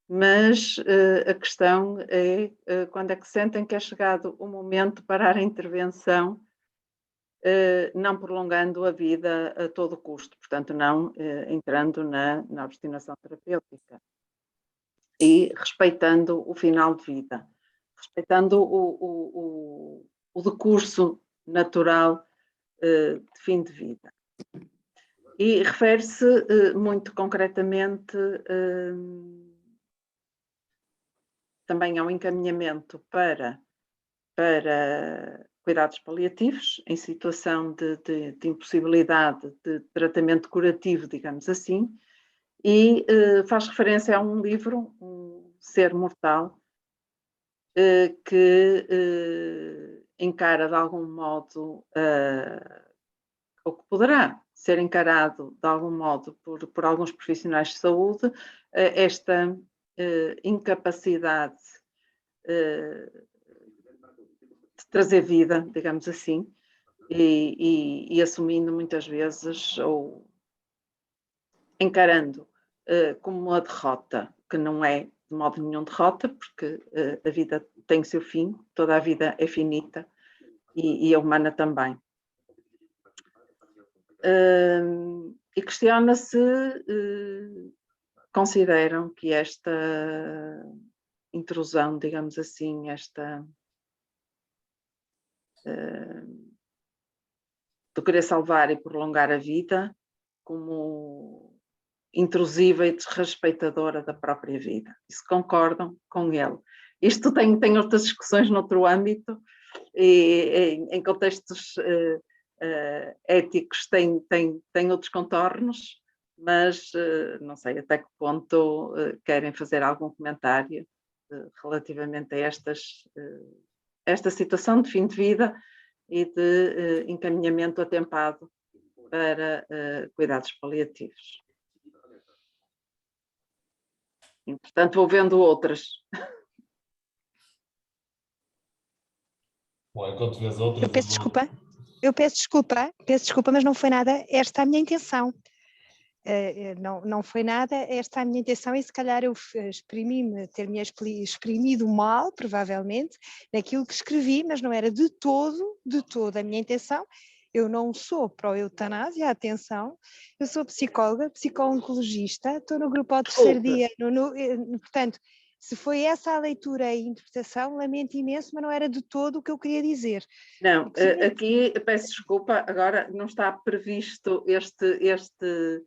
mas a questão é quando é que sentem que é chegado o momento de parar a intervenção, não prolongando a vida a todo custo, portanto não entrando na obstinação terapêutica e respeitando o final de vida, respeitando o decurso natural de fim de vida. E refere-se muito concretamente também ao encaminhamento para cuidados paliativos em situação de impossibilidade de tratamento curativo, digamos assim, e faz referência a um livro, Um Ser Mortal, que encara de algum modo, ou que poderá ser encarado de algum modo por alguns profissionais de saúde, esta incapacidade de trazer vida, digamos assim, e assumindo muitas vezes, ou encarando como uma derrota, que não é de modo nenhum derrota, porque a vida tem o seu fim, toda a vida é finita e a humana também. E questiona-se, consideram que esta intrusão, digamos assim, esta do querer salvar e prolongar a vida como intrusiva e desrespeitadora da própria vida. Isso concordam com ele. Isto tem outras discussões noutro âmbito e em contextos éticos tem outros contornos, mas não sei até que ponto querem fazer algum comentário relativamente a esta situação de fim de vida e de encaminhamento atempado para cuidados paliativos. E, portanto, vou vendo outras. Bom, enquanto vês outras... Eu peço desculpa, mas não foi nada esta a minha intenção. Não foi nada esta a minha intenção e se calhar eu ter-me exprimido mal, provavelmente, naquilo que escrevi, mas não era de todo a minha intenção. Eu não sou pró-eutanásia, atenção, eu sou psicóloga, psico-oncologista, estou no grupo ao terceiro dia, portanto, se foi essa a leitura e interpretação, lamento imenso, mas não era de todo o que eu queria dizer. Não, aqui, peço desculpa, agora não está previsto esta interação.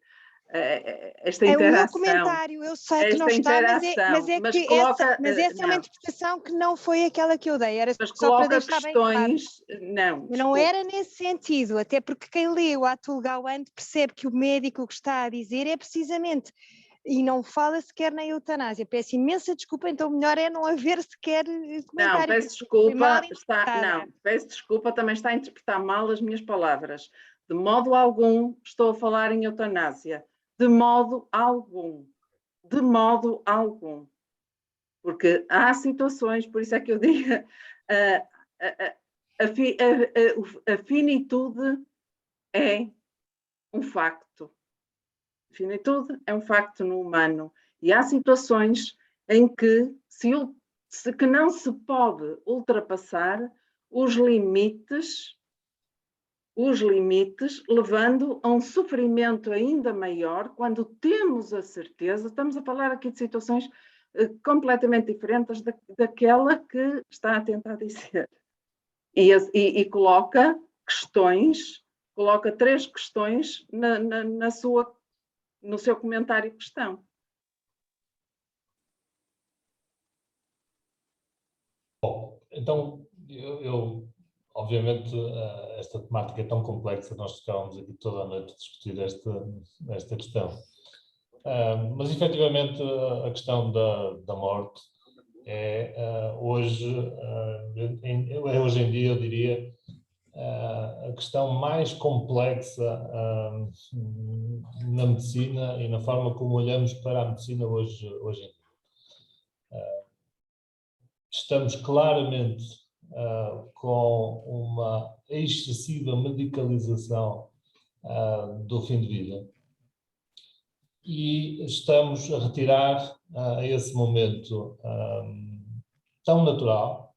É o meu comentário, eu sei que não está, mas essa é uma interpretação que não foi aquela que eu dei, era só para deixar bem claro. Não era nesse sentido, até porque quem lê o Atul Gawande percebe que o médico o que está a dizer é precisamente, e não fala sequer na eutanásia. Peço imensa desculpa, então melhor é não haver sequer comentário. Não, peço desculpa, também está a interpretar mal as minhas palavras. De modo algum estou a falar em eutanásia. De modo algum. Porque há situações, por isso é que eu digo, a finitude é um facto. A finitude é um facto no humano. E há situações em que, que não se pode ultrapassar os limites, levando a um sofrimento ainda maior, quando temos a certeza, estamos a falar aqui de situações completamente diferentes daquela que está a tentar dizer. E coloca três questões no seu comentário questão. Bom, então, obviamente, esta temática é tão complexa, nós ficávamos aqui toda a noite a discutir esta questão. Mas, efetivamente, a questão da morte é, hoje em dia, eu diria, a questão mais complexa na medicina e na forma como olhamos para a medicina hoje em dia. Estamos claramente com uma excessiva medicalização do fim de vida e estamos a retirar a esse momento tão natural,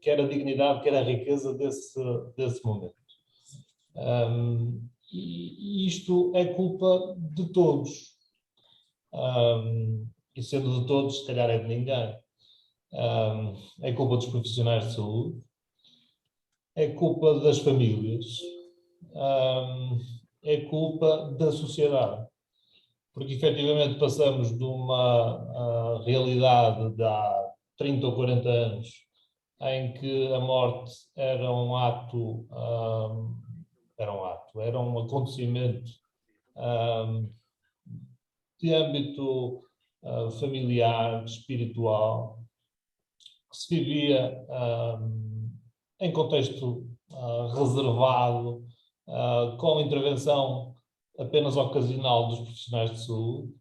quer a dignidade, quer a riqueza desse momento. E isto é culpa de todos. E sendo de todos, se calhar é de ninguém. É culpa dos profissionais de saúde, é culpa das famílias, é culpa da sociedade. Porque, efetivamente, passamos de uma realidade de há 30 ou 40 anos em que a morte era um acontecimento de âmbito familiar, espiritual, que se vivia em contexto reservado, com intervenção apenas ocasional dos profissionais de saúde,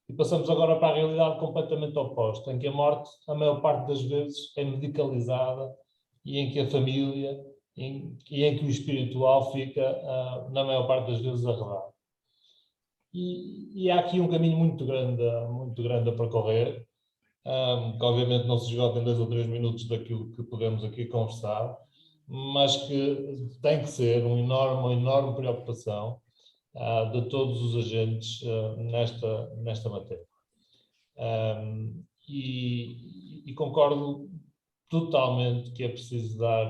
e passamos agora para a realidade completamente oposta, em que a morte, a maior parte das vezes, é medicalizada e em que a família e em que o espiritual fica, na maior parte das vezes, arredado. E há aqui um caminho muito grande a percorrer, que obviamente não se esgota em 2 ou 3 minutos daquilo que podemos aqui conversar, mas que tem que ser uma enorme preocupação de todos os agentes nesta matéria. E concordo totalmente que é preciso dar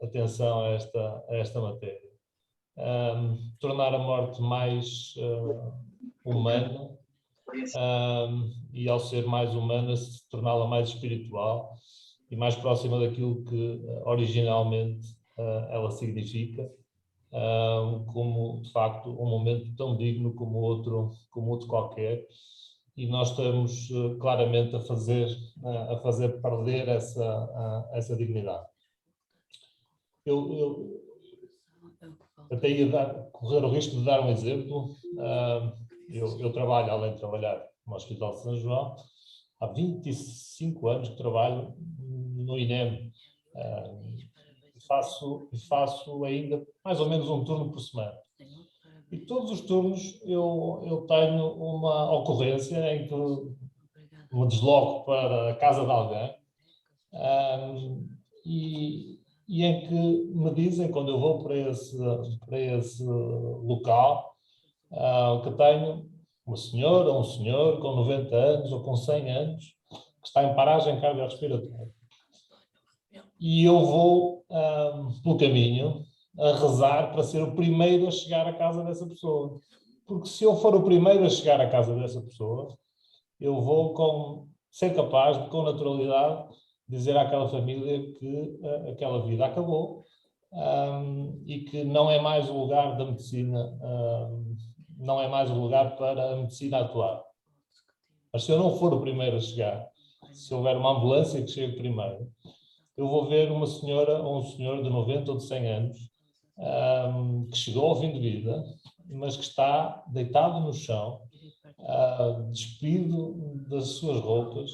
atenção a esta matéria. Tornar a morte mais humana, e ao ser mais humana, se torná-la mais espiritual e mais próxima daquilo que originalmente ela significa, como de facto um momento tão digno como outro qualquer, e nós estamos claramente a fazer perder essa dignidade. Eu até ia correr o risco de dar um exemplo. Eu trabalho, além de trabalhar no Hospital de São João, há 25 anos que trabalho no INEM. Faço ainda mais ou menos um turno por semana. E todos os turnos eu tenho uma ocorrência em que me desloco para a casa de alguém, e em que me dizem, quando eu vou para esse local, que tenho uma senhora ou um senhor com 90 anos ou com 100 anos que está em paragem cardiorrespiratória. E eu vou pelo caminho a rezar para ser o primeiro a chegar à casa dessa pessoa. Porque se eu for o primeiro a chegar à casa dessa pessoa, eu vou ser capaz de, com naturalidade, dizer àquela família que aquela vida acabou, e que não é mais o lugar da medicina, não é mais o lugar para a medicina atuar. Mas se eu não for o primeiro a chegar, se houver uma ambulância que chegue primeiro, eu vou ver uma senhora ou um senhor de 90 ou de 100 anos, que chegou ao fim de vida, mas que está deitado no chão, despido das suas roupas,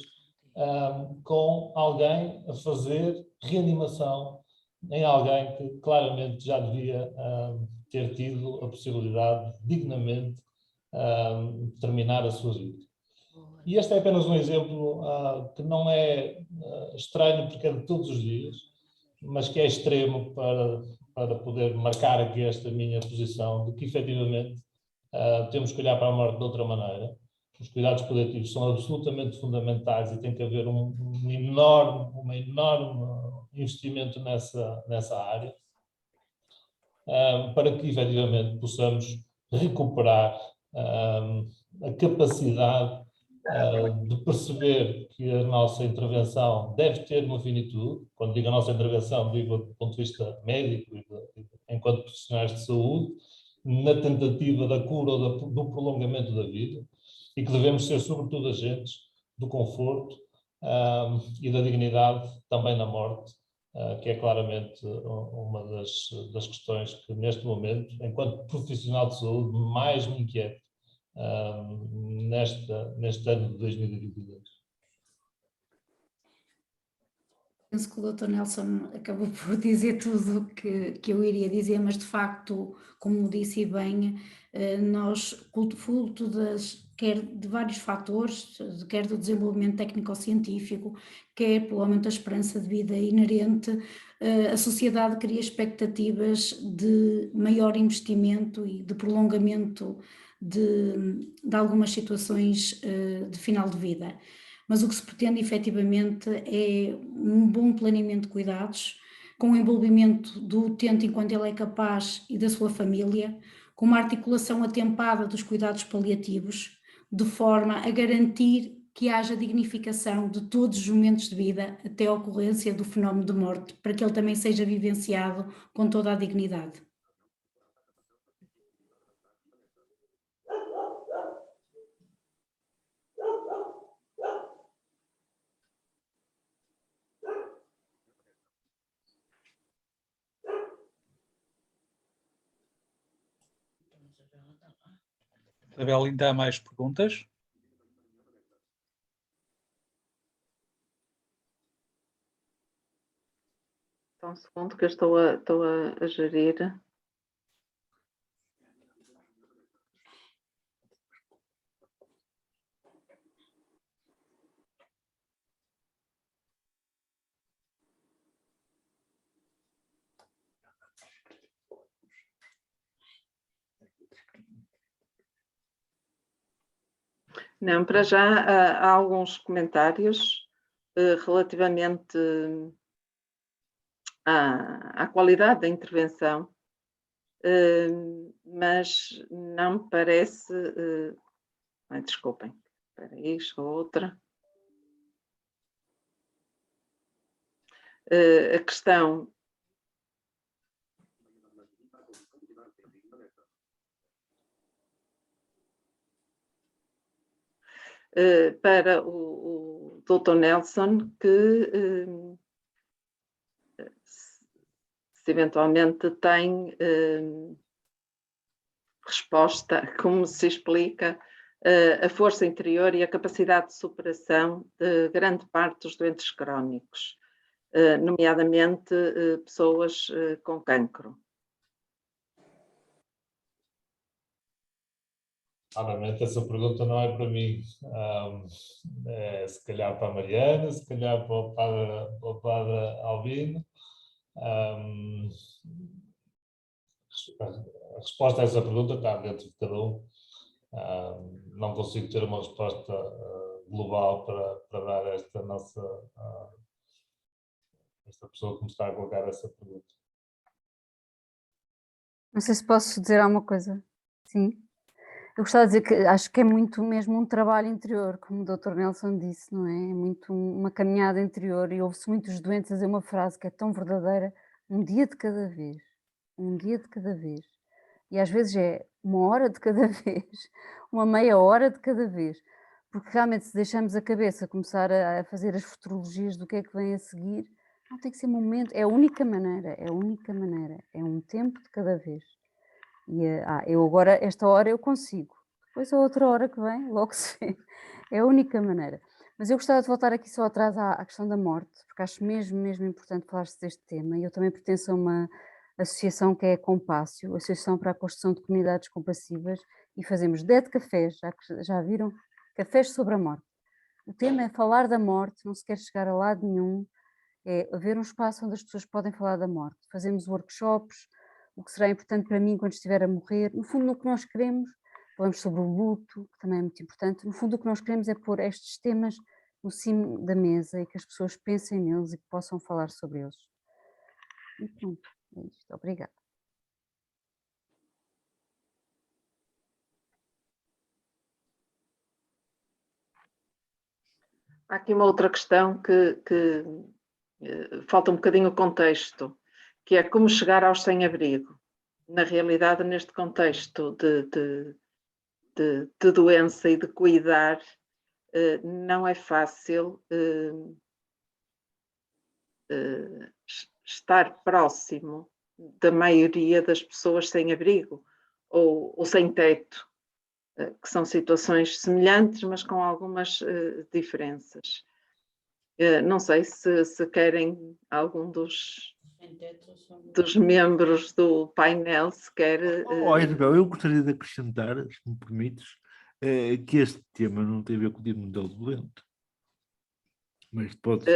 com alguém a fazer reanimação em alguém que claramente já devia ter tido a possibilidade de dignamente terminar a sua vida. E este é apenas um exemplo que não é estranho porque é de todos os dias, mas que é extremo para poder marcar aqui esta minha posição de que efetivamente temos que olhar para a morte de outra maneira. Os cuidados paliativos são absolutamente fundamentais e tem que haver um enorme investimento nessa área, para que efetivamente possamos recuperar a capacidade de perceber que a nossa intervenção deve ter uma finitude. Quando digo a nossa intervenção, digo do ponto de vista médico e enquanto profissionais de saúde, na tentativa da cura ou do prolongamento da vida, e que devemos ser, sobretudo, agentes do conforto e da dignidade também na morte, que é claramente uma das questões que, neste momento, enquanto profissional de saúde, mais me inquieta neste ano de 2022. Penso que o Dr. Nelson acabou por dizer tudo o que eu iria dizer, mas de facto, como disse bem, nós, fruto quer de vários fatores, quer do desenvolvimento técnico-científico, quer pelo aumento da esperança de vida inerente, a sociedade cria expectativas de maior investimento e de prolongamento de algumas situações de final de vida. Mas o que se pretende efetivamente é um bom planeamento de cuidados, com o envolvimento do utente enquanto ele é capaz e da sua família, com uma articulação atempada dos cuidados paliativos, de forma a garantir que haja dignificação de todos os momentos de vida até a ocorrência do fenómeno de morte, para que ele também seja vivenciado com toda a dignidade. Isabel, ainda há mais perguntas? Só um segundo que eu estou a gerir. Não, para já há alguns comentários relativamente à qualidade da intervenção, mas não me parece... desculpem, espera aí, chegou outra. A questão... para o Dr. Nelson, que se eventualmente tem resposta, como se explica a força interior e a capacidade de superação de grande parte dos doentes crónicos, nomeadamente pessoas com cancro. Claramente essa pergunta não é para mim, é se calhar para a Mariana, se calhar para o padre Albino. A resposta a essa pergunta está dentro de cada um. Não consigo ter uma resposta global para dar a esta pessoa que me está a colocar essa pergunta. Não sei se posso dizer alguma coisa. Sim. Eu gostava de dizer que acho que é muito mesmo um trabalho interior, como o Dr. Nelson disse, não é? É muito uma caminhada interior, e ouve-se muitos doentes a dizer uma frase que é tão verdadeira: um dia de cada vez, um dia de cada vez. E às vezes é uma hora de cada vez, uma meia hora de cada vez, porque realmente se deixamos a cabeça começar a fazer as futurologias do que é que vem a seguir, não tem que ser momento, é a única maneira, é um tempo de cada vez. E eu agora, esta hora eu consigo, depois a outra hora que vem, logo se vê, é a única maneira. Mas eu gostava de voltar aqui só atrás à questão da morte, porque acho mesmo importante falar-se deste tema, e eu também pertenço a uma associação que é a Compácio, Associação para a Construção de Comunidades Compassivas, e fazemos 10 cafés, já viram? Cafés sobre a morte. O tema é falar da morte, não se quer chegar a lado nenhum, é haver um espaço onde as pessoas podem falar da morte. Fazemos workshops, o que será importante para mim quando estiver a morrer. No fundo, o que nós queremos, falamos sobre o luto, que também é muito importante, no fundo o que nós queremos é pôr estes temas no cimo da mesa e que as pessoas pensem neles e que possam falar sobre eles. E pronto, é isto. Obrigada. Há aqui uma outra questão que falta um bocadinho o contexto, que é como chegar aos sem-abrigo. Na realidade, neste contexto de doença e de cuidar, não é fácil estar próximo da maioria das pessoas sem abrigo ou sem teto, que são situações semelhantes, mas com algumas diferenças. Não sei se querem algum dos membros do painel, se quer... Isabel, eu gostaria de acrescentar, se me permites, que este tema não tem a ver com o dia mundial do doente. Mas pode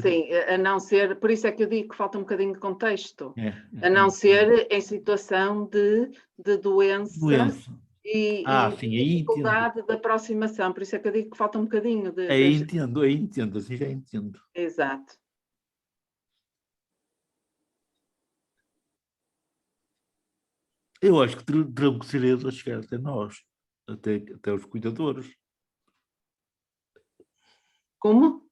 sim, a não ser, por isso é que eu digo que falta um bocadinho de contexto, a não ser em situação de doença. E sim, dificuldade de aproximação, por isso é que eu digo que falta um bocadinho de... Aí entendo, assim já entendo. Exato. Eu acho que terão que ser eles a chegar até nós, até os cuidadores. Como?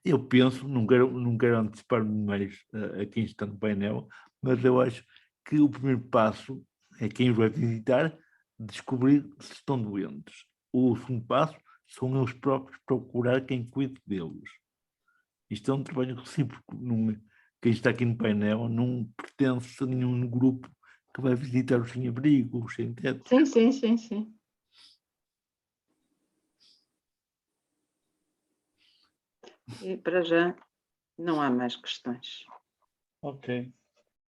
Eu penso, não quero antecipar-me mais a quem está no painel, mas eu acho que o primeiro passo é quem os vai visitar descobrir se estão doentes. O segundo passo são eles próprios procurar quem cuide deles. Isto é um trabalho recíproco. Quem está aqui no painel não pertence a nenhum grupo que vai visitar os sem-abrigo, os sem-teto. Sim. E para já não há mais questões. Ok.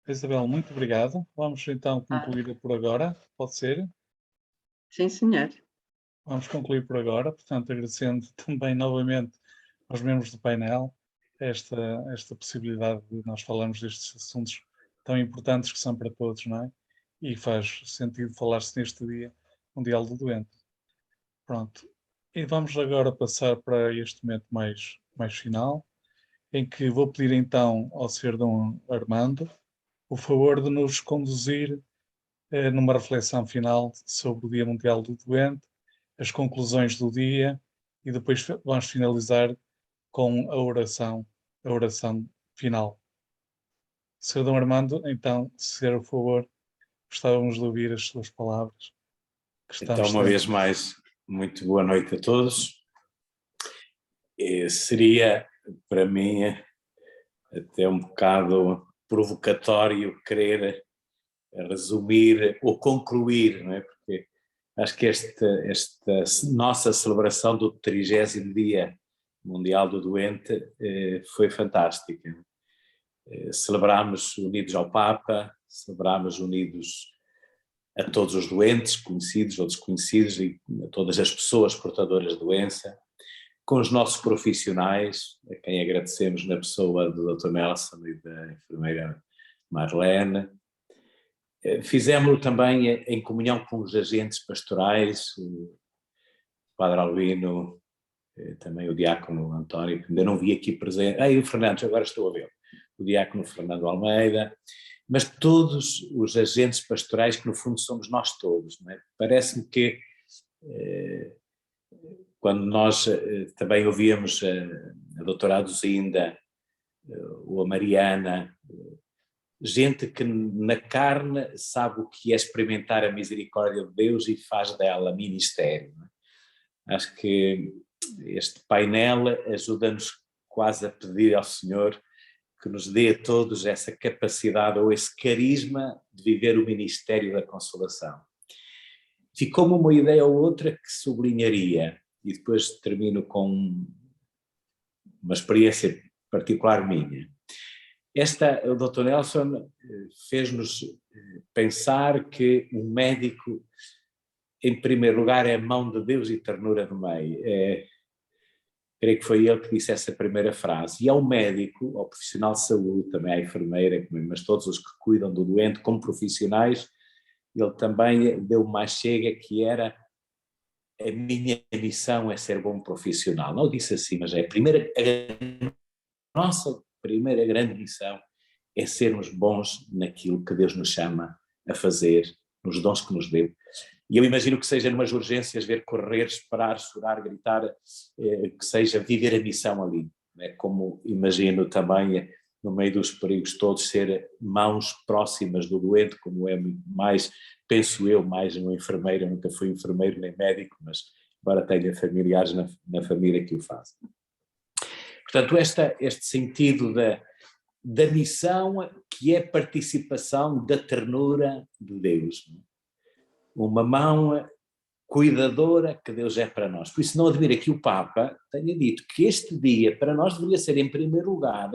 Isabel, muito obrigado. Vamos então concluir por agora, pode ser? Sim, senhor. Vamos concluir por agora, portanto, agradecendo também novamente aos membros do painel esta possibilidade de nós falarmos destes assuntos tão importantes que são para todos, não é? E faz sentido falar-se neste Dia Mundial do Doente. Pronto. E vamos agora passar para este momento mais final, em que vou pedir então ao Sr. Dom Armando o favor de nos conduzir numa reflexão final sobre o Dia Mundial do Doente, as conclusões do dia, e depois vamos finalizar com a oração final. Sr. Dom Armando, então, se fizer o favor, gostávamos de ouvir as suas palavras. Então, uma vez mais, muito boa noite a todos. Seria, para mim, até um bocado provocatório querer resumir ou concluir, não é? Porque acho que esta nossa celebração do 30º Dia Mundial do Doente foi fantástica. Celebramos unidos ao Papa, celebramos unidos a todos os doentes, conhecidos ou desconhecidos, e a todas as pessoas portadoras de doença, com os nossos profissionais, a quem agradecemos na pessoa do Dr. Nelson e da enfermeira Marlene. Fizemos-lo também em comunhão com os agentes pastorais, o Padre Albino, também o Diácono António, que ainda não vi aqui presente, e o Fernando, agora estou a ver, o Diácono Fernando Almeida, mas todos os agentes pastorais, que no fundo somos nós todos, não é? Parece-me que quando nós também ouvíamos a doutora Aduzinda, ou a Mariana, gente que na carne sabe o que é experimentar a misericórdia de Deus e faz dela ministério, não é? Acho que este painel ajuda-nos quase a pedir ao Senhor que nos dê a todos essa capacidade ou esse carisma de viver o ministério da consolação. Ficou-me uma ideia ou outra que sublinharia, e depois termino com uma experiência particular minha. O Dr. Nelson fez-nos pensar que um médico, em primeiro lugar, é a mão de Deus e ternura do meio. Creio que foi ele que disse essa primeira frase. E ao médico, ao profissional de saúde, também à enfermeira, mas todos os que cuidam do doente como profissionais, ele também deu uma chega que era: a minha missão é ser bom profissional. Não disse assim, mas a nossa primeira grande missão é sermos bons naquilo que Deus nos chama a fazer, nos dons que nos deu. E eu imagino que seja numas urgências, ver correr, esperar, chorar, gritar, que seja viver a missão ali. Né? Como imagino também, no meio dos perigos todos, ser mãos próximas do doente, como é mais, penso eu, mais um enfermeiro. Eu nunca fui enfermeiro nem médico, mas embora tenha familiares na família que o fazem. Portanto, este sentido da missão, que é participação da ternura de Deus. Uma mão cuidadora que Deus é para nós. Por isso não admira que o Papa tenha dito que este dia para nós deveria ser, em primeiro lugar,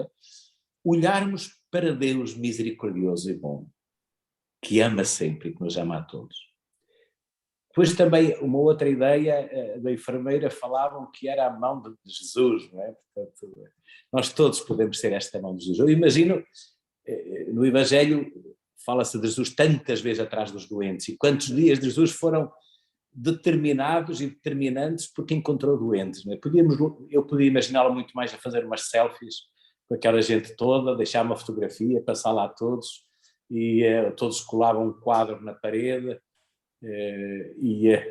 olharmos para Deus misericordioso e bom, que ama sempre e que nos ama a todos. Depois também uma outra ideia da enfermeira, falavam que era a mão de Jesus, não é? Portanto, nós todos podemos ser esta mão de Jesus. Eu imagino, no Evangelho fala-se de Jesus tantas vezes atrás dos doentes, e quantos dias de Jesus foram determinados e determinantes porque encontrou doentes, não é? Eu podia imaginá-lo muito mais a fazer umas selfies com aquela gente toda, deixar uma fotografia, passar lá todos, e todos colavam um quadro na parede,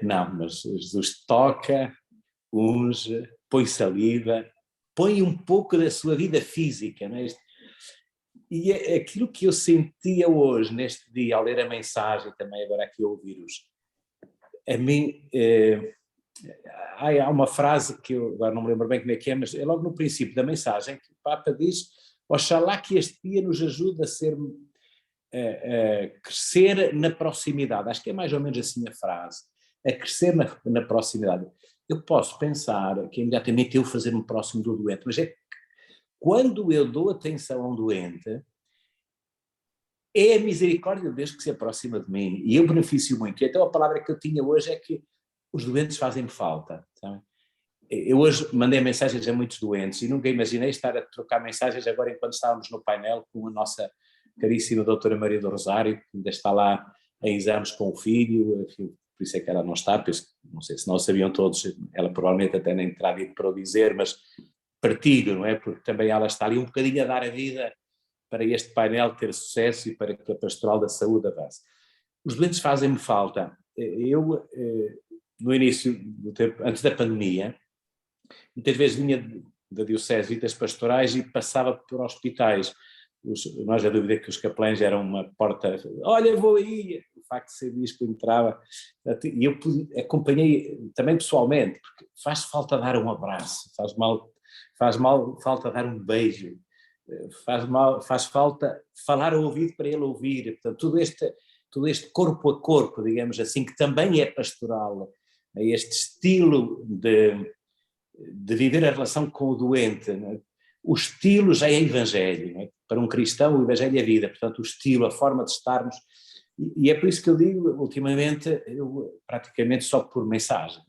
não, mas Jesus toca, unge, põe saliva, põe um pouco da sua vida física, não é? E aquilo que eu sentia hoje, neste dia, ao ler a mensagem, também agora aqui a ouvir-os, a mim, há uma frase que eu agora não me lembro bem como é que é, mas é logo no princípio da mensagem que o Papa diz: oxalá que este dia nos ajude a crescer na proximidade. Acho que é mais ou menos assim a frase, a crescer na proximidade. Eu posso pensar que imediatamente eu fazer-me próximo do doente, mas é que quando eu dou atenção a um doente, é a misericórdia de Deus que se aproxima de mim, e eu beneficio muito. E então a palavra que eu tinha hoje é que os doentes fazem falta, sabe? Eu hoje mandei mensagens a muitos doentes e nunca imaginei estar a trocar mensagens agora enquanto estávamos no painel com a nossa caríssima doutora Maria do Rosário, que ainda está lá em exames com o filho, por isso é que ela não está, não sei se não sabiam todos, ela provavelmente até nem terá dito para o dizer, mas partilho, não é? Porque também ela está ali um bocadinho a dar a vida para este painel ter sucesso e para que a Pastoral da Saúde avance. Os doentes fazem-me falta. Eu, no início do tempo, antes da pandemia, muitas vezes vinha da Diocese, visitas pastorais, e passava por hospitais. Nós a dúvida que os capelães eram uma porta, olha, vou aí, o facto de ser bispo entrava, e eu acompanhei também pessoalmente, porque faz falta dar um abraço, faz mal falta dar um beijo, faz falta falar ao ouvido para ele ouvir, portanto, todo este corpo a corpo, digamos assim, que também é pastoral, este estilo de viver a relação com o doente, não é? O estilo já é evangelho, não é? Para um cristão o evangelho é vida, portanto o estilo, a forma de estarmos, e é por isso que eu digo, ultimamente, eu praticamente só por mensagem,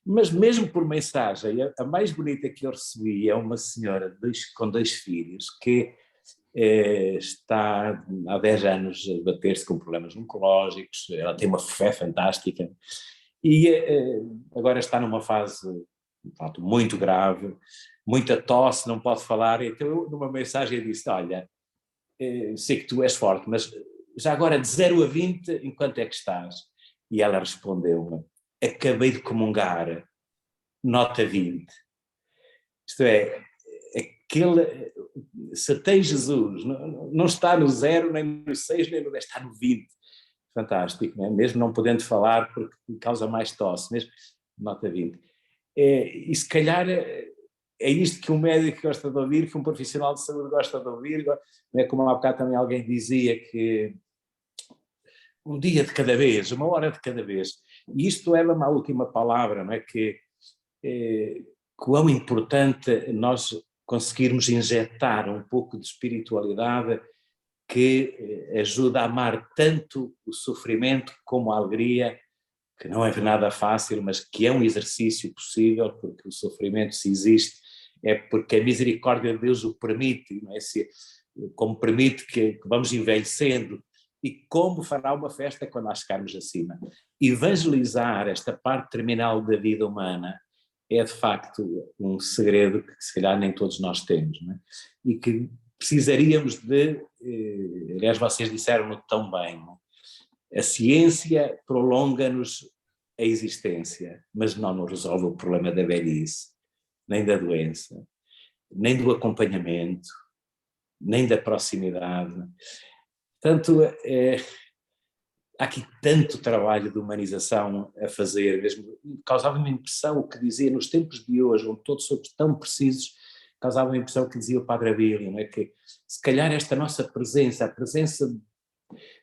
mas mesmo por mensagem, a mais bonita que eu recebi é uma senhora com 2 filhos que está há 10 anos a bater-se com problemas oncológicos, ela tem uma fé fantástica e agora está numa fase, pronto, muito grave, muita tosse, não pode falar, então eu numa mensagem disse, olha, sei que tu és forte, mas já agora de 0 a 20, em quanto é que estás? E ela respondeu-me, acabei de comungar, nota 20. Isto é, se tem Jesus, não está no 0, nem no 6, nem no 10, está no 20. Fantástico, não é? Mesmo não podendo falar porque causa mais tosse, mesmo nota 20. E se calhar é isto que um médico gosta de ouvir, que um profissional de saúde gosta de ouvir, não é? Como há bocado também alguém dizia que um dia de cada vez, uma hora de cada vez, e isto leva-me à última palavra, não é? Que quão importante nós conseguirmos injetar um pouco de espiritualidade que ajuda a amar tanto o sofrimento como a alegria, que não é nada fácil, mas que é um exercício possível, porque o sofrimento, se existe, é porque a misericórdia de Deus o permite, não é? Como permite que vamos envelhecendo, e como fará uma festa quando nós chegarmos acima. Evangelizar esta parte terminal da vida humana é de facto um segredo que se calhar nem todos nós temos, não é? E que precisaríamos de, aliás vocês disseram-no tão bem, não é? A ciência prolonga-nos a existência, mas não nos resolve o problema da velhice, nem da doença, nem do acompanhamento, nem da proximidade. Portanto, há aqui tanto trabalho de humanização a fazer, mesmo causava uma impressão o que dizia nos tempos de hoje, onde todos somos tão precisos, causava uma impressão que dizia o Padre Abílio, não é? Que se calhar esta nossa presença, a presença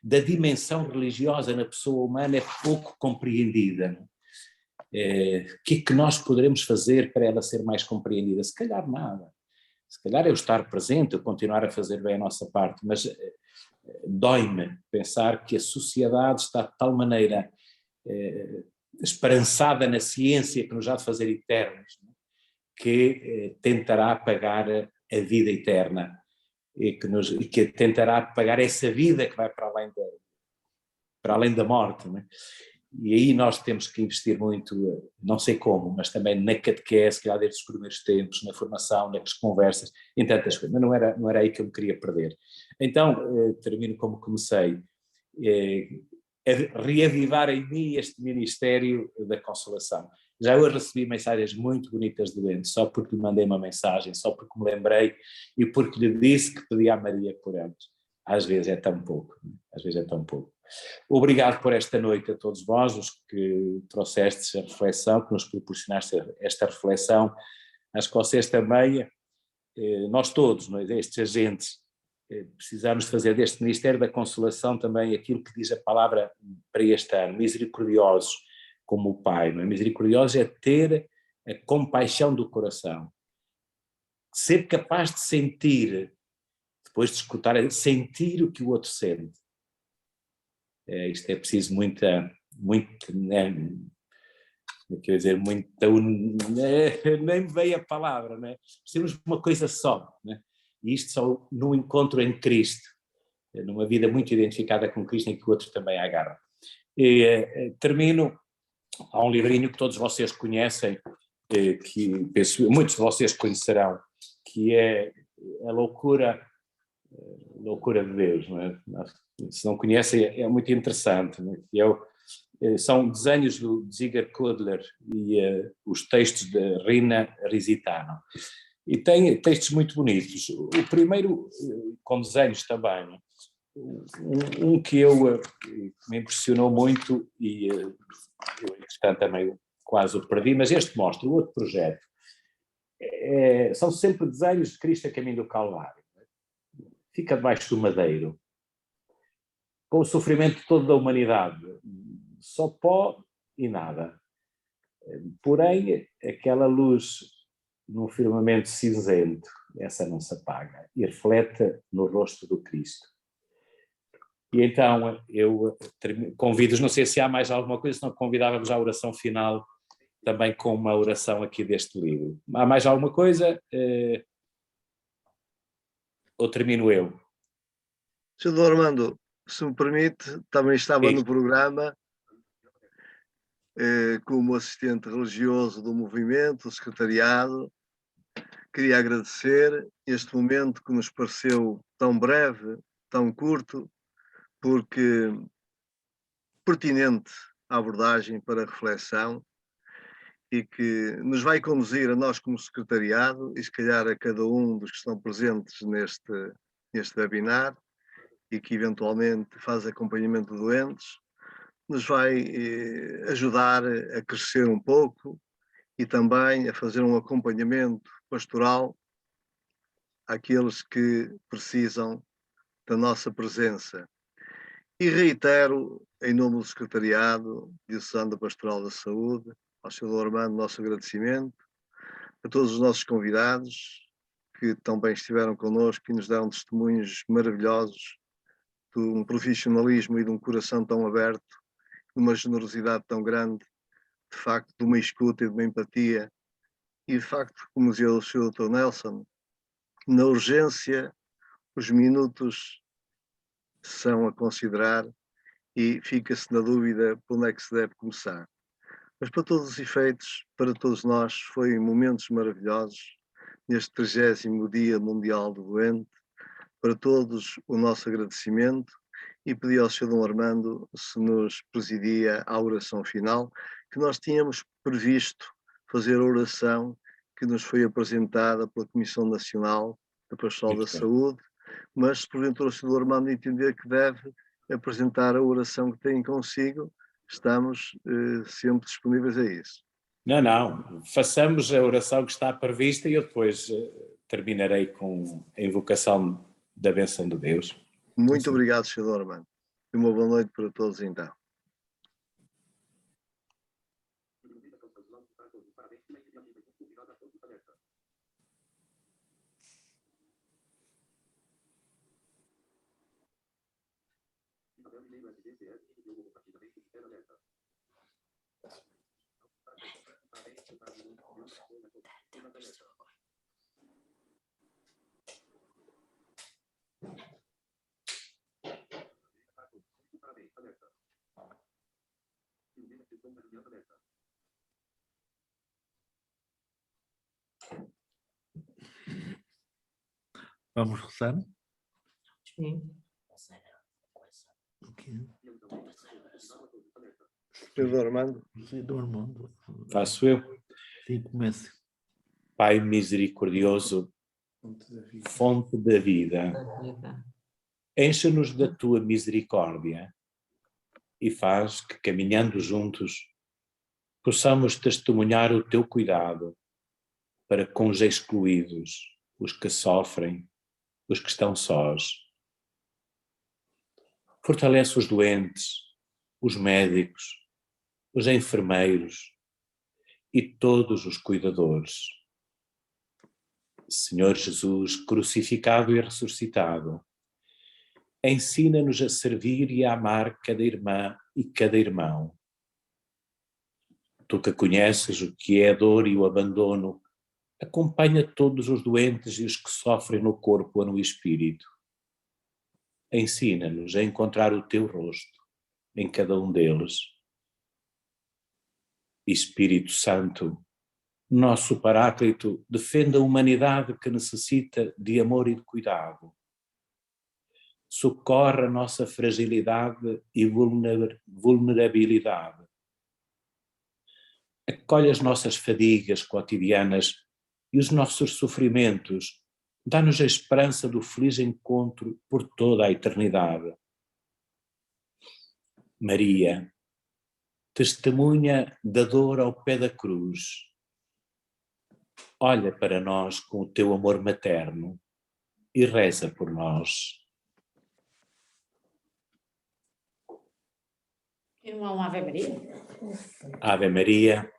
da dimensão religiosa na pessoa humana é pouco compreendida. O que é que nós poderemos fazer para ela ser mais compreendida? Se calhar nada. Se calhar é o estar presente, eu continuar a fazer bem a nossa parte, mas dói-me pensar que a sociedade está de tal maneira esperançada na ciência que nos há de fazer eternos, que tentará apagar a vida eterna e que tentará apagar essa vida que vai para além da morte, não é? E aí nós temos que investir muito, não sei como, mas também na catequese, que há desde os primeiros tempos, na formação, nas conversas, em tantas coisas, mas não era aí que eu me queria perder. Então, termino como comecei, a reavivar em mim este ministério da consolação. Já eu recebi mensagens muito bonitas de doentes, só porque lhe mandei uma mensagem, só porque me lembrei e porque lhe disse que pedi à Maria por eles. Às vezes é tão pouco, às vezes é tão pouco. Obrigado por esta noite a todos vós, os que trouxestes a reflexão, que nos proporcionaste esta reflexão. Acho que vocês também, nós todos, não é? Estes agentes, precisamos fazer deste Ministério da Consolação também aquilo que diz a palavra para este ano, misericordiosos como o Pai, não é? Misericordiosos é ter a compaixão do coração, ser capaz de sentir, depois de escutar, sentir o que o outro sente. Isto é preciso muito, né? Quer dizer, nem me veio a palavra, né? Precisamos de uma coisa só, né? E isto só no encontro em Cristo, numa vida muito identificada com Cristo, em que o outro também agarra. Termino, há um livrinho que todos vocês conhecem, que penso muitos de vocês conhecerão, que é a loucura de Deus, não é? Se não conhecem, é muito interessante, não é? São desenhos do Ziger Kudler e os textos de Rina Risitano. E tem textos muito bonitos. O primeiro, com desenhos também, que me impressionou muito e eu, entretanto, também quase o perdi, mas este mostra o outro projeto. São sempre desenhos de Cristo a caminho do Calvário. Fica debaixo do madeiro, com o sofrimento todo da humanidade, só pó e nada. Porém, aquela luz no firmamento cinzento, essa não se apaga e reflete no rosto do Cristo. E então eu convido-os, não sei se há mais alguma coisa, senão convidávamos à oração final também com uma oração aqui deste livro. Há mais alguma coisa? Ou termino eu? Sr. Armando, se me permite, também estava no programa como assistente religioso do movimento, do secretariado. Queria agradecer este momento que nos pareceu tão breve, tão curto, porque pertinente a abordagem para a reflexão e que nos vai conduzir a nós como secretariado e se calhar a cada um dos que estão presentes neste webinar e que eventualmente faz acompanhamento de doentes, nos vai ajudar a crescer um pouco e também a fazer um acompanhamento pastoral àqueles que precisam da nossa presença. E reitero, em nome do Secretariado Diocesano da Pastoral da Saúde, ao Sr. Armando, nosso agradecimento, a todos os nossos convidados que também estiveram connosco e nos deram testemunhos maravilhosos de um profissionalismo e de um coração tão aberto, de uma generosidade tão grande, de facto, de uma escuta e de uma empatia. E, de facto, como dizia o Sr. Dr. Nelson, na urgência, os minutos são a considerar e fica-se na dúvida por onde é que se deve começar. Mas, para todos os efeitos, para todos nós, foi momentos maravilhosos neste 30º Dia Mundial do Doente. Para todos, o nosso agradecimento e pedi ao Sr. Dom Armando se nos presidia a oração final, que nós tínhamos previsto fazer a oração que nos foi apresentada pela Comissão Nacional da Pastoral da Saúde, mas se porventura o Sr. Dom Armando entender que deve apresentar a oração que tem consigo, estamos sempre disponíveis a isso. Não, façamos a oração que está prevista e eu depois terminarei com a invocação da bênção de Deus. Muito obrigado, Sr. Armando. E uma boa noite para todos, então. Vamos rezar? Sim. Sr. Armando. Faço eu. Sim, comece. Pai misericordioso, fonte da vida, encha-nos da tua misericórdia e faz que, caminhando juntos, possamos testemunhar o teu cuidado para com os excluídos, os que sofrem, os que estão sós. Fortalece os doentes, os médicos, os enfermeiros e todos os cuidadores. Senhor Jesus, crucificado e ressuscitado, ensina-nos a servir e a amar cada irmã e cada irmão. Tu que conheces o que é a dor e o abandono, acompanha todos os doentes e os que sofrem no corpo ou no espírito. Ensina-nos a encontrar o teu rosto em cada um deles. Espírito Santo, nosso Paráclito, defende a humanidade que necessita de amor e de cuidado. Socorre a nossa fragilidade e vulnerabilidade. Acolhe as nossas fadigas cotidianas e os nossos sofrimentos. Dá-nos a esperança do feliz encontro por toda a eternidade. Maria, testemunha da dor ao pé da cruz, olha para nós com o teu amor materno e reza por nós. E não há uma Ave Maria? Ave Maria,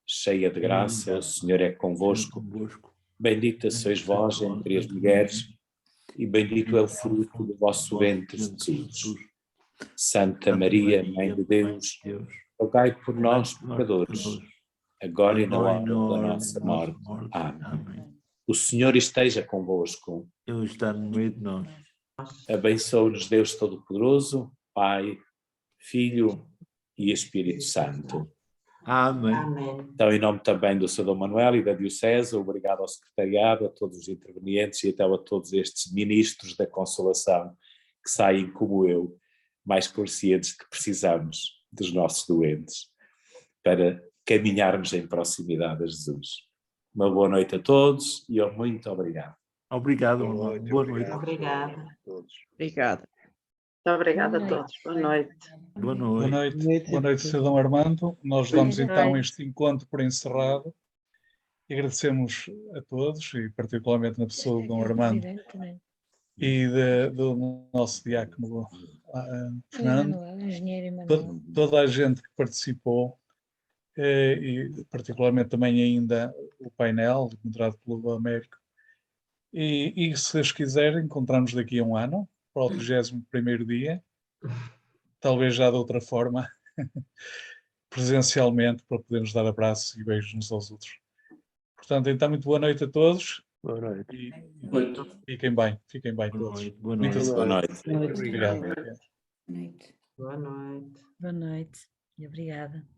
cheia de graça, o Senhor é convosco. Bendita sois vós entre as mulheres, e bendito é o fruto do vosso ventre, Jesus. Santa Maria, Mãe de Deus, rogai por nós, pecadores, agora e na hora da nossa morte. Amém. O Senhor esteja convosco. Ele está no meio de nós. Abençoe-nos Deus Todo-Poderoso, Pai, Filho e Espírito Santo. Amém. Então, em nome também do Sr. Dom Manuel e da Diocese, obrigado ao Secretariado, a todos os intervenientes e até a todos estes ministros da Consolação que saem como eu, mais conscientes de que precisamos dos nossos doentes para caminharmos em proximidade a Jesus. Uma boa noite a todos e muito obrigado. Obrigado, Boa noite. Obrigada. A todos. Obrigada. Muito obrigada a todos. Boa noite. Boa Boa noite. noite. Boa noite, Sr. Dom Armando. Nós damos Boa então noite. este encontro por encerrado e agradecemos a todos, e particularmente na pessoa do Dom Armando e do nosso diácono Fernando, toda a gente que participou, e particularmente também ainda o painel, moderado pelo Américo. E se Deus quiser, encontramos daqui a um ano, para o 31º dia, talvez já de outra forma, presencialmente, para podermos dar abraços e beijos uns aos outros. Portanto, então, muito boa noite a todos. Boa noite. E fiquem bem todos. Boa Muita noite. Boa noite. Obrigado. Boa noite. Boa noite e obrigada.